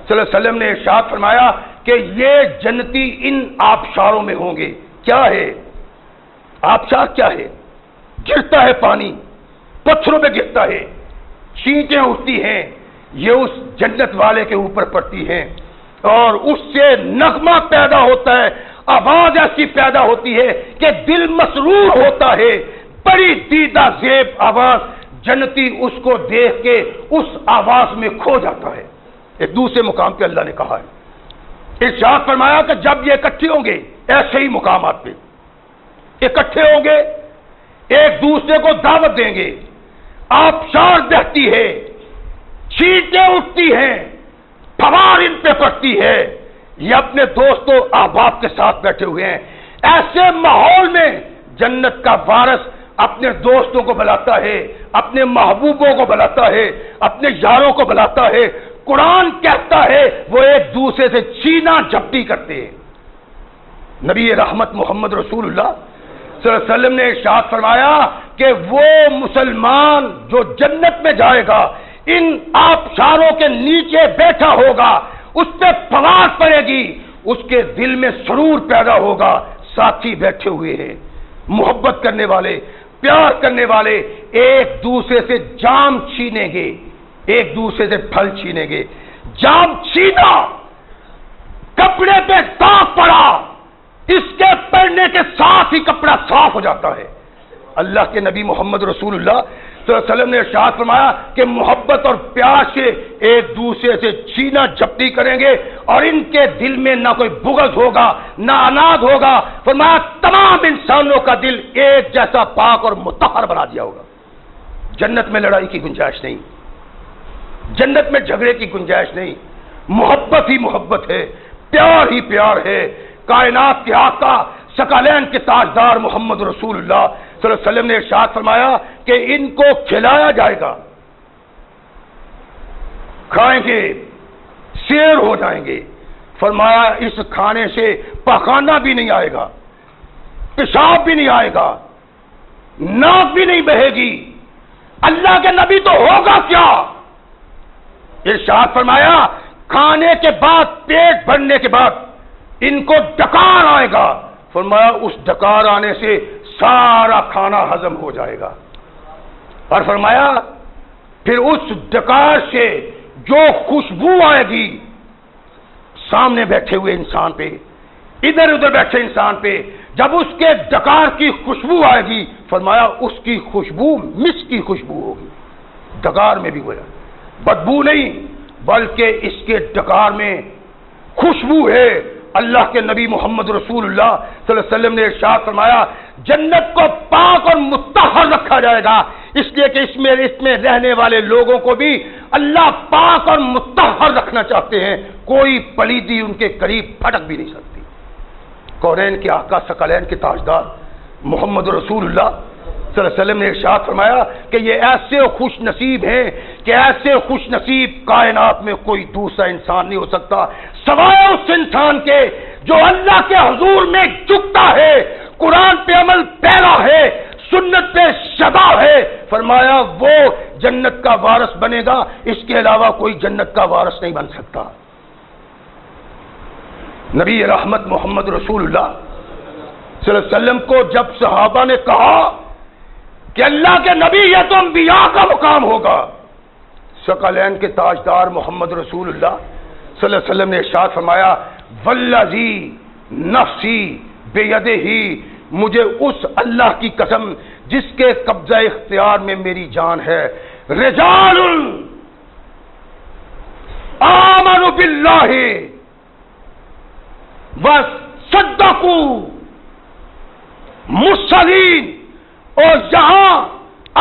صلی اللہ علیہ وسلم نے ارشاد فرمایا کہ یہ جنتی ان آبشاروں میں ہوں گے۔ کیا ہے آبشار؟ کیا ہے؟ گرتا ہے پانی، پتھروں پہ گرتا ہے، چھینٹیں اٹھتی ہیں، یہ اس جنت والے کے اوپر پڑتی ہیں اور اس سے نغمہ پیدا ہوتا ہے، آواز ایسی پیدا ہوتی ہے کہ دل مسرور ہوتا ہے، بڑی دیدہ زیب آواز۔ جنتی اس کو دیکھ کے اس آواز میں کھو جاتا ہے۔ ایک دوسرے مقام پہ اللہ نے کہا ہے، ارشاد فرمایا کہ جب یہ اکٹھے ہوں گے ایسے ہی مقامات پہ اکٹھے ہوں گے، ایک دوسرے کو دعوت دیں گے، آبشار بہتی ہے، چھینٹیں اٹھتی ہیں، پھوار ان پہ پڑتی ہے، یہ اپنے دوستوں احباب کے ساتھ بیٹھے ہوئے ہیں. ایسے ماحول میں جنت کا وارث اپنے دوستوں کو بلاتا ہے, اپنے محبوبوں کو بلاتا ہے, اپنے یاروں کو بلاتا ہے. قرآن کہتا ہے وہ ایک دوسرے سے چینا جھپٹی کرتے ہیں. نبی رحمت محمد رسول اللہ صلی اللہ علیہ وسلم نے ارشاد فرمایا کہ وہ مسلمان جو جنت میں جائے گا, ان آبشاروں کے نیچے بیٹھا ہوگا, اس پہ فواز پڑے گی, اس کے دل میں سرور پیدا ہوگا. ساتھی بیٹھے ہوئے ہیں, محبت کرنے والے, پیار کرنے والے, ایک دوسرے سے جام چھینیں گے, ایک دوسرے سے پھل چھینیں گے. جام چھینا, کپڑے پہ داغ پڑا, اس کے پڑنے کے ساتھ ہی کپڑا صاف ہو جاتا ہے. اللہ کے نبی محمد رسول اللہ صلی اللہ علیہ وسلم نے ارشاد فرمایا کہ محبت اور پیار سے ایک دوسرے سے چھینا جھپٹی کریں گے اور ان کے دل میں نہ کوئی بغض ہوگا نہ اناد ہوگا. فرمایا تمام انسانوں کا دل ایک جیسا پاک اور مطہر بنا دیا ہوگا. جنت میں لڑائی کی گنجائش نہیں, جنت میں جھگڑے کی گنجائش نہیں. محبت ہی محبت ہے, پیار ہی پیار ہے. کائنات کے آقا ثقلین کے تاجدار محمد رسول اللہ صلی اللہ علیہ وسلم نے ارشاد فرمایا کہ ان کو کھلایا جائے گا, کھائیں گے, سیر ہو جائیں گے. فرمایا اس کھانے سے پخانہ بھی نہیں آئے گا, پیشاب بھی نہیں آئے گا, ناک بھی نہیں بہے گی. اللہ کے نبی تو ہوگا کیا؟ ارشاد فرمایا کھانے کے بعد, پیٹ بھرنے کے بعد ان کو ڈکار آئے گا. فرمایا اس ڈکار آنے سے سارا کھانا ہضم ہو جائے گا. اور فرمایا پھر اس ڈکار سے جو خوشبو آئے گی سامنے بیٹھے ہوئے انسان پہ, ادھر ادھر بیٹھے انسان پہ, جب اس کے ڈکار کی خوشبو آئے گی, فرمایا اس کی خوشبو مسک کی خوشبو ہوگی. ڈکار میں بھی ہوا بدبو نہیں, بلکہ اس کے ڈکار میں خوشبو ہے. اللہ کے نبی محمد رسول اللہ صلی اللہ علیہ وسلم نے ارشاد فرمایا جنت کو پاک اور مطہر رکھا جائے گا, اس لیے کہ اس میں رہنے والے لوگوں کو بھی اللہ پاک اور مطہر رکھنا چاہتے ہیں. کوئی پلیدی ان کے قریب پھٹک بھی نہیں سکتی. کونین کے آقا ثقلین کے تاجدار محمد رسول اللہ صلی اللہ علیہ وسلم نے ارشاد فرمایا کہ یہ ایسے خوش نصیب ہیں کہ ایسے خوش نصیب کائنات میں کوئی دوسرا انسان نہیں ہو سکتا سوائے اس انسان کے جو اللہ کے حضور میں جھکتا ہے, قرآن پہ عمل پیرا ہے, سنت پہ شبع ہے. فرمایا وہ جنت کا وارث بنے گا, اس کے علاوہ کوئی جنت کا وارث نہیں بن سکتا. نبی رحمت محمد رسول اللہ صلی اللہ علیہ وسلم کو جب صحابہ نے کہا کہ اللہ کے نبی یہ تو انبیاء کا مقام ہوگا, ثقلین کے تاجدار محمد رسول اللہ صلی اللہ علیہ وسلم نے ارشاد فرمایا والذی نفسی بیدہ, مجھے اس اللہ کی قسم جس کے قبضہ اختیار میں میری جان ہے, رجال آمنوا باللہ وصدقوا مرسلین, اور جہاں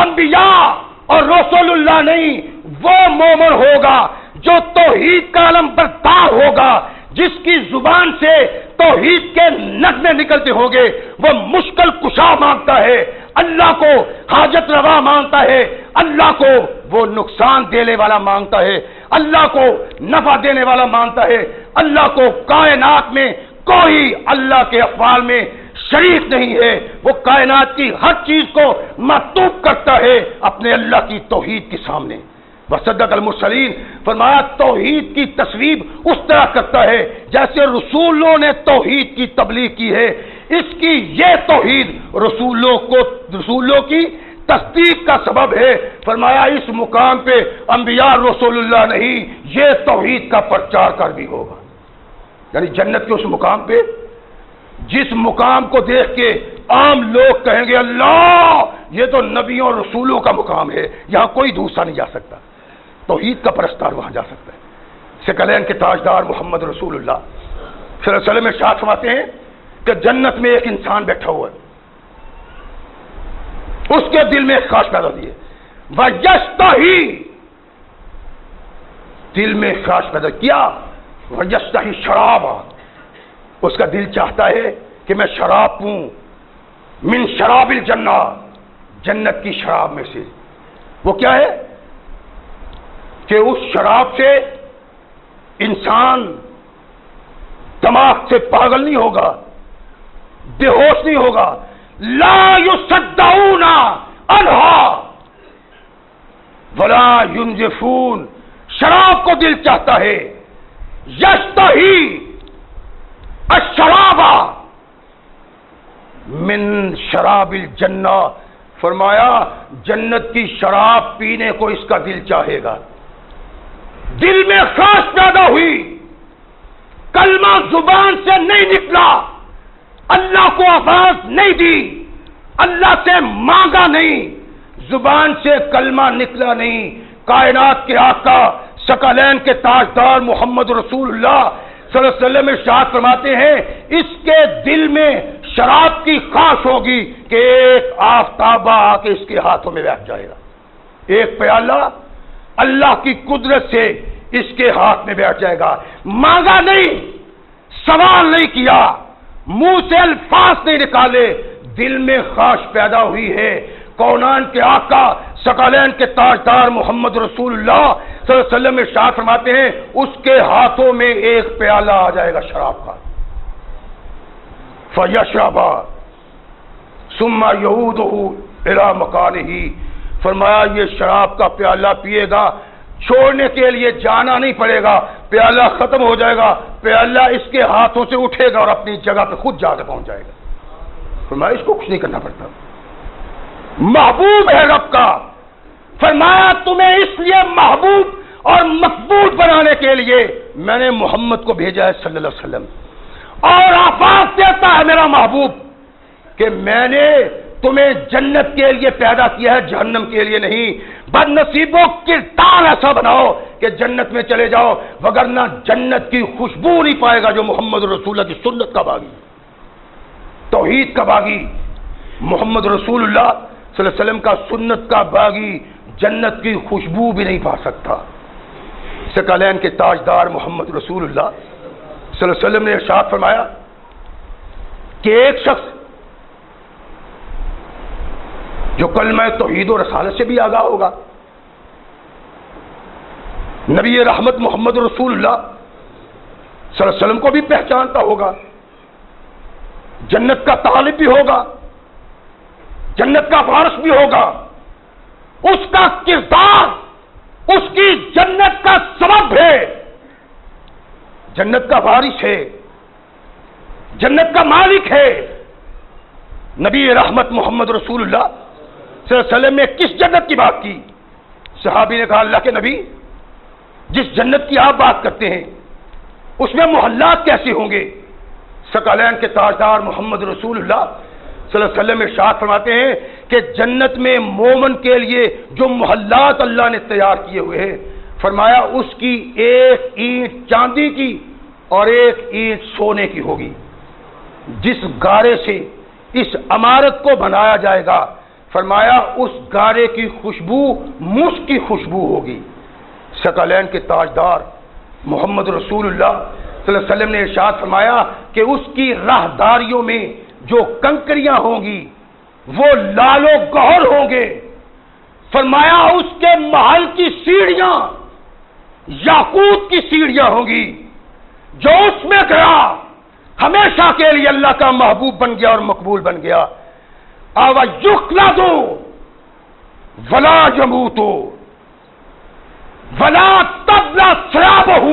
انبیاء اور رسول اللہ نہیں, وہ مومن ہوگا جو توحید کا علم بردار ہوگا, جس کی زبان سے توحید کے نغمے نکلتے ہوں گے. وہ مشکل کشا مانگتا ہے, اللہ کو حاجت روا مانگتا ہے, اللہ کو وہ نقصان دینے والا مانگتا ہے, اللہ کو نفع دینے والا مانگتا ہے, اللہ کو کائنات میں کوئی اللہ کے افعال میں شریک نہیں ہے, وہ کائنات کی ہر چیز کو معطوف کرتا ہے اپنے اللہ کی توحید کے سامنے. وصدق المرسلین, فرمایا توحید کی تصویب اس طرح کرتا ہے جیسے رسولوں نے توحید کی تبلیغ کی ہے. اس کی یہ توحید رسولوں کی تصدیق کا سبب ہے. فرمایا اس مقام پہ انبیاء رسول اللہ نہیں, یہ توحید کا پرچار کر بھی ہوگا. یعنی جنت کے اس مقام پہ جس مقام کو دیکھ کے عام لوگ کہیں گے اللہ یہ تو نبیوں اور رسولوں کا مقام ہے, یہاں کوئی دوسرا نہیں جا سکتا, توحید کا پرستار وہاں جا سکتا ہے. ثقلین کے تاجدار محمد رسول اللہ صلی اللہ علیہ وسلم ارشاد فرماتے ہیں کہ جنت میں ایک انسان بیٹھا ہوا ہے, اس کے دل میں ایک خواہش پیدا ہوئی ہے, وَيَشْتَهِي, دل میں خواہش پیدا کیا, وَيَشْتَهِي شَرَابًا، اس کا دل چاہتا ہے کہ میں شراب پوں، من شراب الجنہ، جنت کی شراب میں سے۔ وہ کیا ہے کہ اس شراب سے انسان دماغ سے پاگل نہیں ہوگا، بے ہوش نہیں ہوگا۔ لا یصدعون عنہا ولا ینزفون، شراب کو دل چاہتا ہے۔ یشتہی الشراب من شراب الجنہ، فرمایا جنت کی شراب پینے کو اس کا دل چاہے گا۔ دل میں خواہش پیدا ہوئی، کلمہ زبان سے نہیں نکلا، اللہ کو آواز نہیں دی، اللہ سے مانگا نہیں، زبان سے کلمہ نکلا نہیں۔ کائنات کے آقا ثقلین کے تاجدار محمد رسول اللہ صلی اللہ علیہ وسلم ارشاد فرماتے ہیں اس کے دل میں شراب کی خواہش ہوگی کہ ایک آفتابہ آ کے اس کے ہاتھوں میں بیٹھ جائے گا، ایک پیالہ اللہ کی قدرت سے اس کے ہاتھ میں بیٹھ جائے گا۔ مانگا نہیں، سوال نہیں کیا، منہ سے الفاظ نہیں نکالے، دل میں خواہش پیدا ہوئی ہے۔ کونان کے آقا ثقلین کے تاجدار محمد رسول اللہ صلی اللہ علیہ وسلم ارشاد فرماتے ہیں اس کے ہاتھوں میں ایک پیالہ آ جائے گا شراب کا، فَيَشْرَبَا ثُمَّ يَعُودُ إِلَى مَكَانِهِ، فرمایا یہ شراب کا پیالہ پیے گا، چھوڑنے کے لیے جانا نہیں پڑے گا، پیالہ ختم ہو جائے گا، پیالہ اس کے ہاتھوں سے اٹھے گا اور اپنی جگہ پہ خود جا کے پہنچ جائے گا۔ فرمایا اس کو کچھ نہیں کرنا پڑتا، محبوب ہے رب کا۔ فرمایا تمہیں اس لیے محبوب اور مقبول بنانے کے لیے میں نے محمد کو بھیجا ہے صلی اللہ علیہ وسلم، اور آواز دیتا ہے میرا محبوب کہ میں نے تمہیں جنت کے لیے پیدا کیا ہے، جہنم کے لیے نہیں۔ بد نصیبوں کردار ایسا بناؤ کہ جنت میں چلے جاؤ، وگرنہ جنت کی خوشبو نہیں پائے گا جو محمد رسول اللہ کی سنت کا باغی، توحید کا باغی، محمد رسول اللہ صلی اللہ علیہ وسلم کا سنت کا باغی جنت کی خوشبو بھی نہیں پا سکتا۔ ثقلین کے تاجدار محمد رسول اللہ صلی اللہ علیہ وسلم نے ارشاد فرمایا کہ ایک شخص جو کلمہ توحید و رسالت سے بھی آگاہ ہوگا، نبی رحمت محمد رسول اللہ صلی اللہ علیہ وسلم کو بھی پہچانتا ہوگا، جنت کا طالب بھی ہوگا، جنت کا وارث بھی ہوگا، اس کا کردار اس کی جنت کا سبب ہے، جنت کا وارث ہے، جنت کا مالک ہے۔ نبی رحمت محمد رسول اللہ صلی اللہ علیہ وسلم نے کس جنت کی بات کی؟ صحابی نے کہا اللہ کے نبی جس جنت کی آپ بات کرتے ہیں اس میں محلات کیسے ہوں گے؟ ثقلین کے تاجدار محمد رسول اللہ صلی اللہ علیہ وسلم ارشاد فرماتے ہیں کہ جنت میں مومن کے لیے جو محلات اللہ نے تیار کیے ہوئے ہیں، فرمایا اس کی ایک اینٹ چاندی کی اور ایک اینٹ سونے کی ہوگی۔ جس گارے سے اس عمارت کو بنایا جائے گا، فرمایا اس گارے کی خوشبو مشک کی خوشبو ہوگی۔ ثقلین کے تاجدار محمد رسول اللہ صلی اللہ علیہ وسلم نے ارشاد فرمایا کہ اس کی راہداریوں میں جو کنکریاں ہوں گی وہ لال و گوہر ہوں گے۔ فرمایا اس کے محل کی سیڑھیاں یاقوت کی سیڑھیاں ہوں گی، جو اس میں گیا ہمیشہ کے لیے اللہ کا محبوب بن گیا اور مقبول بن گیا۔ آوا یخلدو ولا یموتو ولا تبلا شرابہ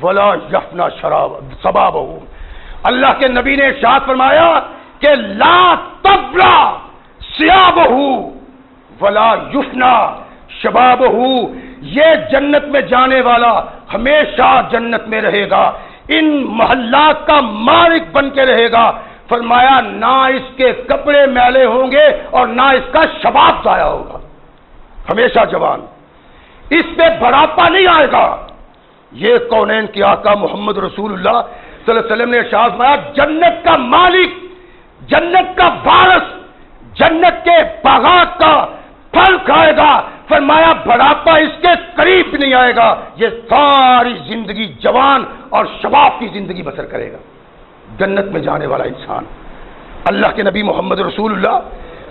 ولا یفنا شبابہ۔ اللہ کے نبی نے ارشاد فرمایا کہ لا تبلا ثیابہ ولا یفنا شبابہ، یہ جنت میں جانے والا ہمیشہ جنت میں رہے گا، ان محلات کا مالک بن کے رہے گا۔ فرمایا نہ اس کے کپڑے میلے ہوں گے اور نہ اس کا شباب ضائع ہوگا، ہمیشہ جوان، اس پہ بڑھاپا نہیں آئے گا۔ یہ کونین کی آقا محمد رسول اللہ صلی اللہ علیہ وسلم نے ارشاد فرمایا جنت کا مالک، جنت کا وارث، جنت کے باغات کا پھل کھائے گا، فرمایا بڑھاپا اس کے قریب نہیں آئے گا، یہ ساری زندگی جوان اور شباب کی زندگی بسر کرے گا، جنت میں جانے والا انسان۔ اللہ کے نبی محمد رسول اللہ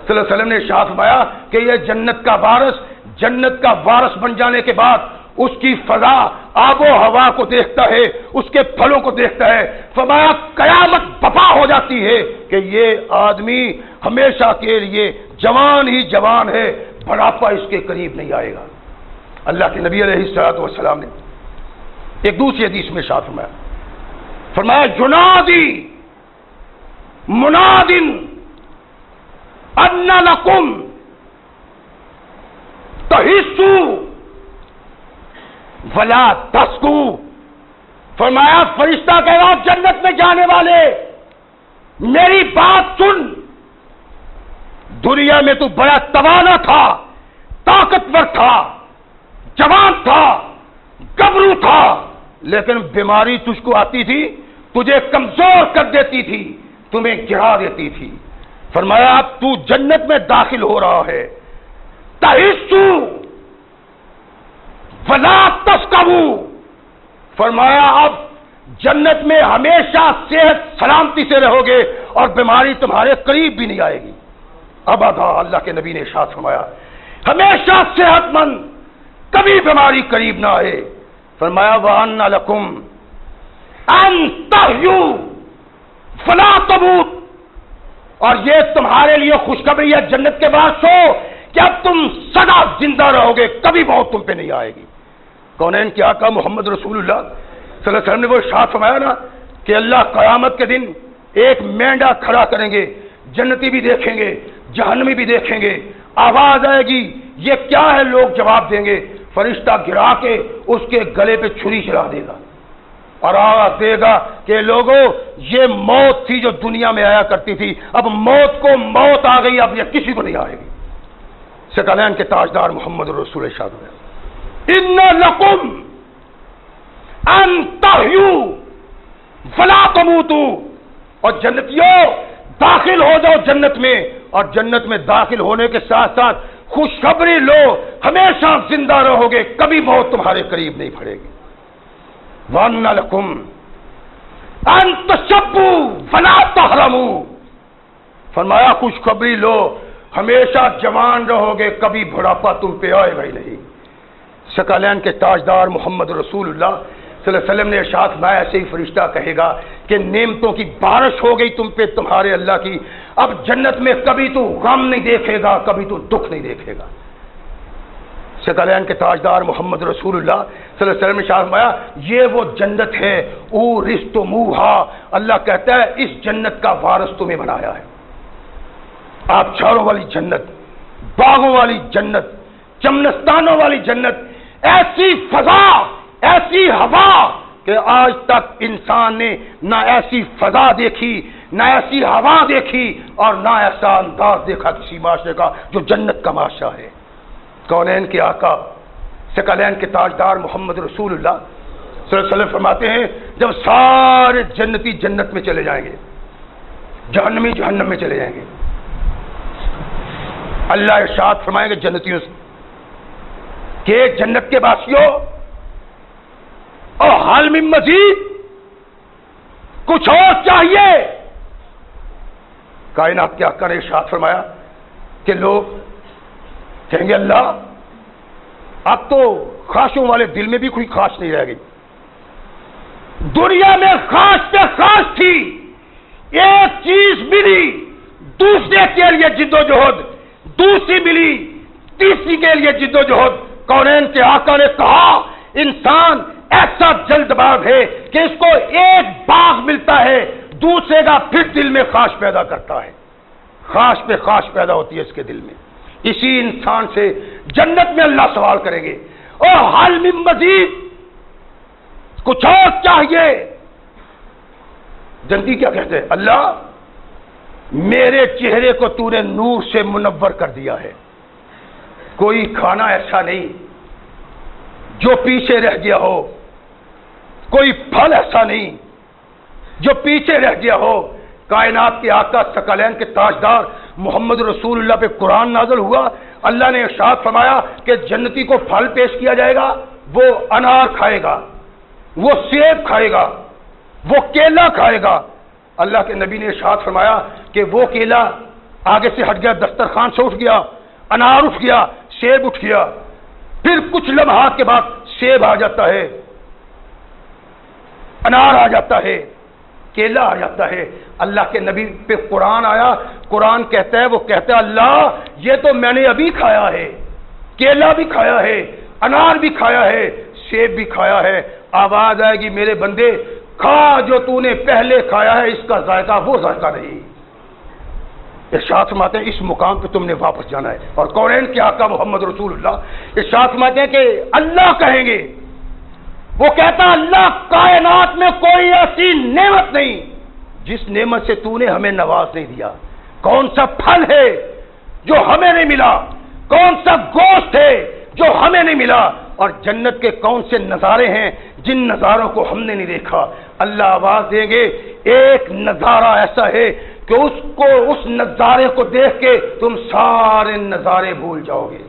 صلی اللہ علیہ وسلم نے ارشاد فرمایا کہ یہ جنت کا وارث بن جانے کے بعد اس کی فضا آب و ہوا کو دیکھتا ہے، اس کے پھلوں کو دیکھتا ہے، فرمایا قیامت برپا ہو جاتی ہے کہ یہ آدمی ہمیشہ کے لیے جوان ہی جوان ہے، بڑھاپا اس کے قریب نہیں آئے گا۔ اللہ کے نبی علیہ الصلوۃ والسلام نے ایک دوسری حدیث میں ارشاد فرمایا ینادی مناد ان لکم تحسوا ولا تسکوا، فرمایا فرشتہ کہہ رہا جنت میں جانے والے میری بات سن، دنیا میں تو بڑا توانا تھا، طاقتور تھا، جوان تھا، گبرو تھا، لیکن بیماری تجھ کو آتی تھی، تجھے کمزور کر دیتی تھی، تمہیں گرا دیتی تھی۔ فرمایا اب تو جنت میں داخل ہو رہا ہے، تحسوا ولا تسکوا، فرمایا اب جنت میں ہمیشہ صحت سلامتی سے رہو گے اور بیماری تمہارے قریب بھی نہیں آئے گی۔ ابدا، اللہ کے نبی نے ارشاد فرمایا ہمیشہ صحت مند، کبھی بیماری قریب نہ آئے۔ فرمایا وَأَنَّ لَكُمْ أَن تَحْيُوا فَلَا تَمُوتُوا، اور یہ تمہارے لیے خوشخبری ہے جنت کے بعد سو کہ اب تم سدا زندہ رہو گے، کبھی موت تم پہ نہیں آئے گی۔ کونین کے آقا محمد رسول اللہ صلی اللہ علیہ وسلم نے وہ ارشاد فرمایا نا کہ اللہ قیامت کے دن ایک مینڈا کھڑا کریں گے، جنتی بھی دیکھیں گے، جہنمی بھی دیکھیں گے، آواز آئے گی یہ کیا ہے، لوگ جواب دیں گے، فرشتہ گرا کے اس کے گلے پہ چھری چلا دے گا اور آواز دے گا کہ لوگوں یہ موت تھی جو دنیا میں آیا کرتی تھی، اب موت کو موت آ گئی، اب یہ کسی کو نہیں آئے گی۔ ثقلین کے تاجدار محمد رسول ارشاد ہوئے اِنَّ لَكُمْ أَن تَحْيُوا وَلَا تَمُوتُوا، اور جنتیوں داخل ہو جاؤ جنت میں، اور جنت میں داخل ہونے کے ساتھ ساتھ خوشخبری لو، ہمیشہ زندہ رہو گے، کبھی موت تمہارے قریب نہیں پڑے گی۔ وَأَنَّ لَكُمْ أَن تَشَبُّوا وَلَا تَحْرَمُوا، فرمایا خوشخبری لو، ہمیشہ جوان رہو گے، کبھی بڑھاپا تم پہ آئے گا ہی نہیں۔ ثقلین کے تاجدار محمد رسول اللہ صلی اللہ علیہ وسلم نے ارشاد فرمایا ایسے ہی فرشتہ کہے گا کہ نعمتوں کی بارش ہو گئی تم پہ تمہارے اللہ کی، اب جنت میں کبھی تو غم نہیں دیکھے گا، کبھی تو دکھ نہیں دیکھے گا۔ ثقلین کے تاجدار محمد رسول اللہ صلی اللہ علیہ وسلم نے ارشاد فرمایا یہ وہ جنت ہے اورثتموہا، اللہ کہتا ہے اس جنت کا وارث تمہیں بنایا ہے۔ آپ چھاؤں والی جنت، باغوں والی جنت، چمنستانوں والی جنت، ایسی فضا، ایسی ہوا کہ آج تک انسان نے نہ ایسی فضا دیکھی، نہ ایسی ہوا دیکھی، اور نہ ایسا انداز دیکھا کسی معاشرے کا جو جنت کا معاشرہ ہے۔ کونین کے آقا ثقلین کے تاجدار محمد رسول اللہ صلی اللہ علیہ وسلم فرماتے ہیں جب سارے جنتی جنت میں چلے جائیں گے، جہنمی جہنم میں چلے جائیں گے، اللہ ارشاد فرمائیں گے جنتیوں سے کہ جنت کے باسیوں اور حال میں مزید کچھ اور چاہیے؟ کائنات کے آقا نے ارشاد فرمایا کہ لوگ کہیں گے اللہ اب تو خواہشوں والے دل میں بھی کوئی خواہش نہیں رہ گئی، دنیا میں خواہش پہ خواہش تھی، ایک چیز ملی دوسرے کے لیے جدوجہد، دوسری ملی تیسری کے لیے جدوجہد۔ کونین کے آقا نے کہا انسان ایسا جلد باز ہے کہ اس کو ایک باغ ملتا ہے، دوسرے کا پھر دل میں خواہش پیدا کرتا ہے، خواہش پہ خواہش پیدا ہوتی ہے اس کے دل میں۔ اسی انسان سے جنت میں اللہ سوال کریں گے اور حال میں مزید کچھ اور چاہیے؟ جنتی کیا کہتے ہیں؟ اللہ میرے چہرے کو تو نے نور سے منور کر دیا ہے، کوئی کھانا ایسا نہیں جو پیچھے رہ گیا ہو، کوئی پھل ایسا نہیں جو پیچھے رہ گیا ہو۔ کائنات کے آقا ثقلین کے تاجدار محمد رسول اللہ پہ قرآن نازل ہوا، اللہ نے ارشاد فرمایا کہ جنتی کو پھل پیش کیا جائے گا، وہ انار کھائے گا، وہ سیب کھائے گا، وہ کیلا کھائے گا۔ اللہ کے نبی نے ارشاد فرمایا کہ وہ کیلا آگے سے ہٹ گیا، دسترخوان سے اٹھ گیا، انار اٹھ گیا، سیب اٹھ گیا، پھر کچھ لمحات کے بعد سیب آ جاتا ہے، انار آ جاتا ہے، کیلا آ جاتا ہے۔ اللہ کے نبی پہ قرآن آیا، قرآن کہتا ہے، وہ کہتا ہے اللہ یہ تو میں نے ابھی کھایا ہے، کیلا بھی کھایا ہے، انار بھی کھایا ہے، سیب بھی کھایا ہے۔ آواز آئے گی میرے بندے کھا جو تو نے پہلے کھایا ہے، اس کا ذائقہ وہ ذائقہ نہیں۔ ارشاد فرماتے ہیں اس مقام پہ تم نے واپس جانا ہے۔ اور قرآن کے آقا محمد رسول اللہ ارشاد فرماتے ہیں کہ اللہ کہیں گے، وہ کہتا اللہ کائنات میں کوئی ایسی نعمت نہیں جس نعمت سے تو نے ہمیں نواز نہیں دیا۔ کون سا پھل ہے جو ہمیں نہیں ملا، کون سا گوشت ہے جو ہمیں نہیں ملا، اور جنت کے کون سے نظارے ہیں جن نظاروں کو ہم نے نہیں دیکھا۔ اللہ آواز دیں گے ایک نظارہ ایسا ہے کہ اس نظارے کو دیکھ کے تم سارے نظارے بھول جاؤ گے۔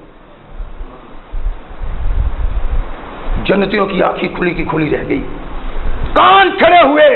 جنتیوں کی آنکھیں کھلی کی کھلی رہ گئی، کان کھڑے ہوئے،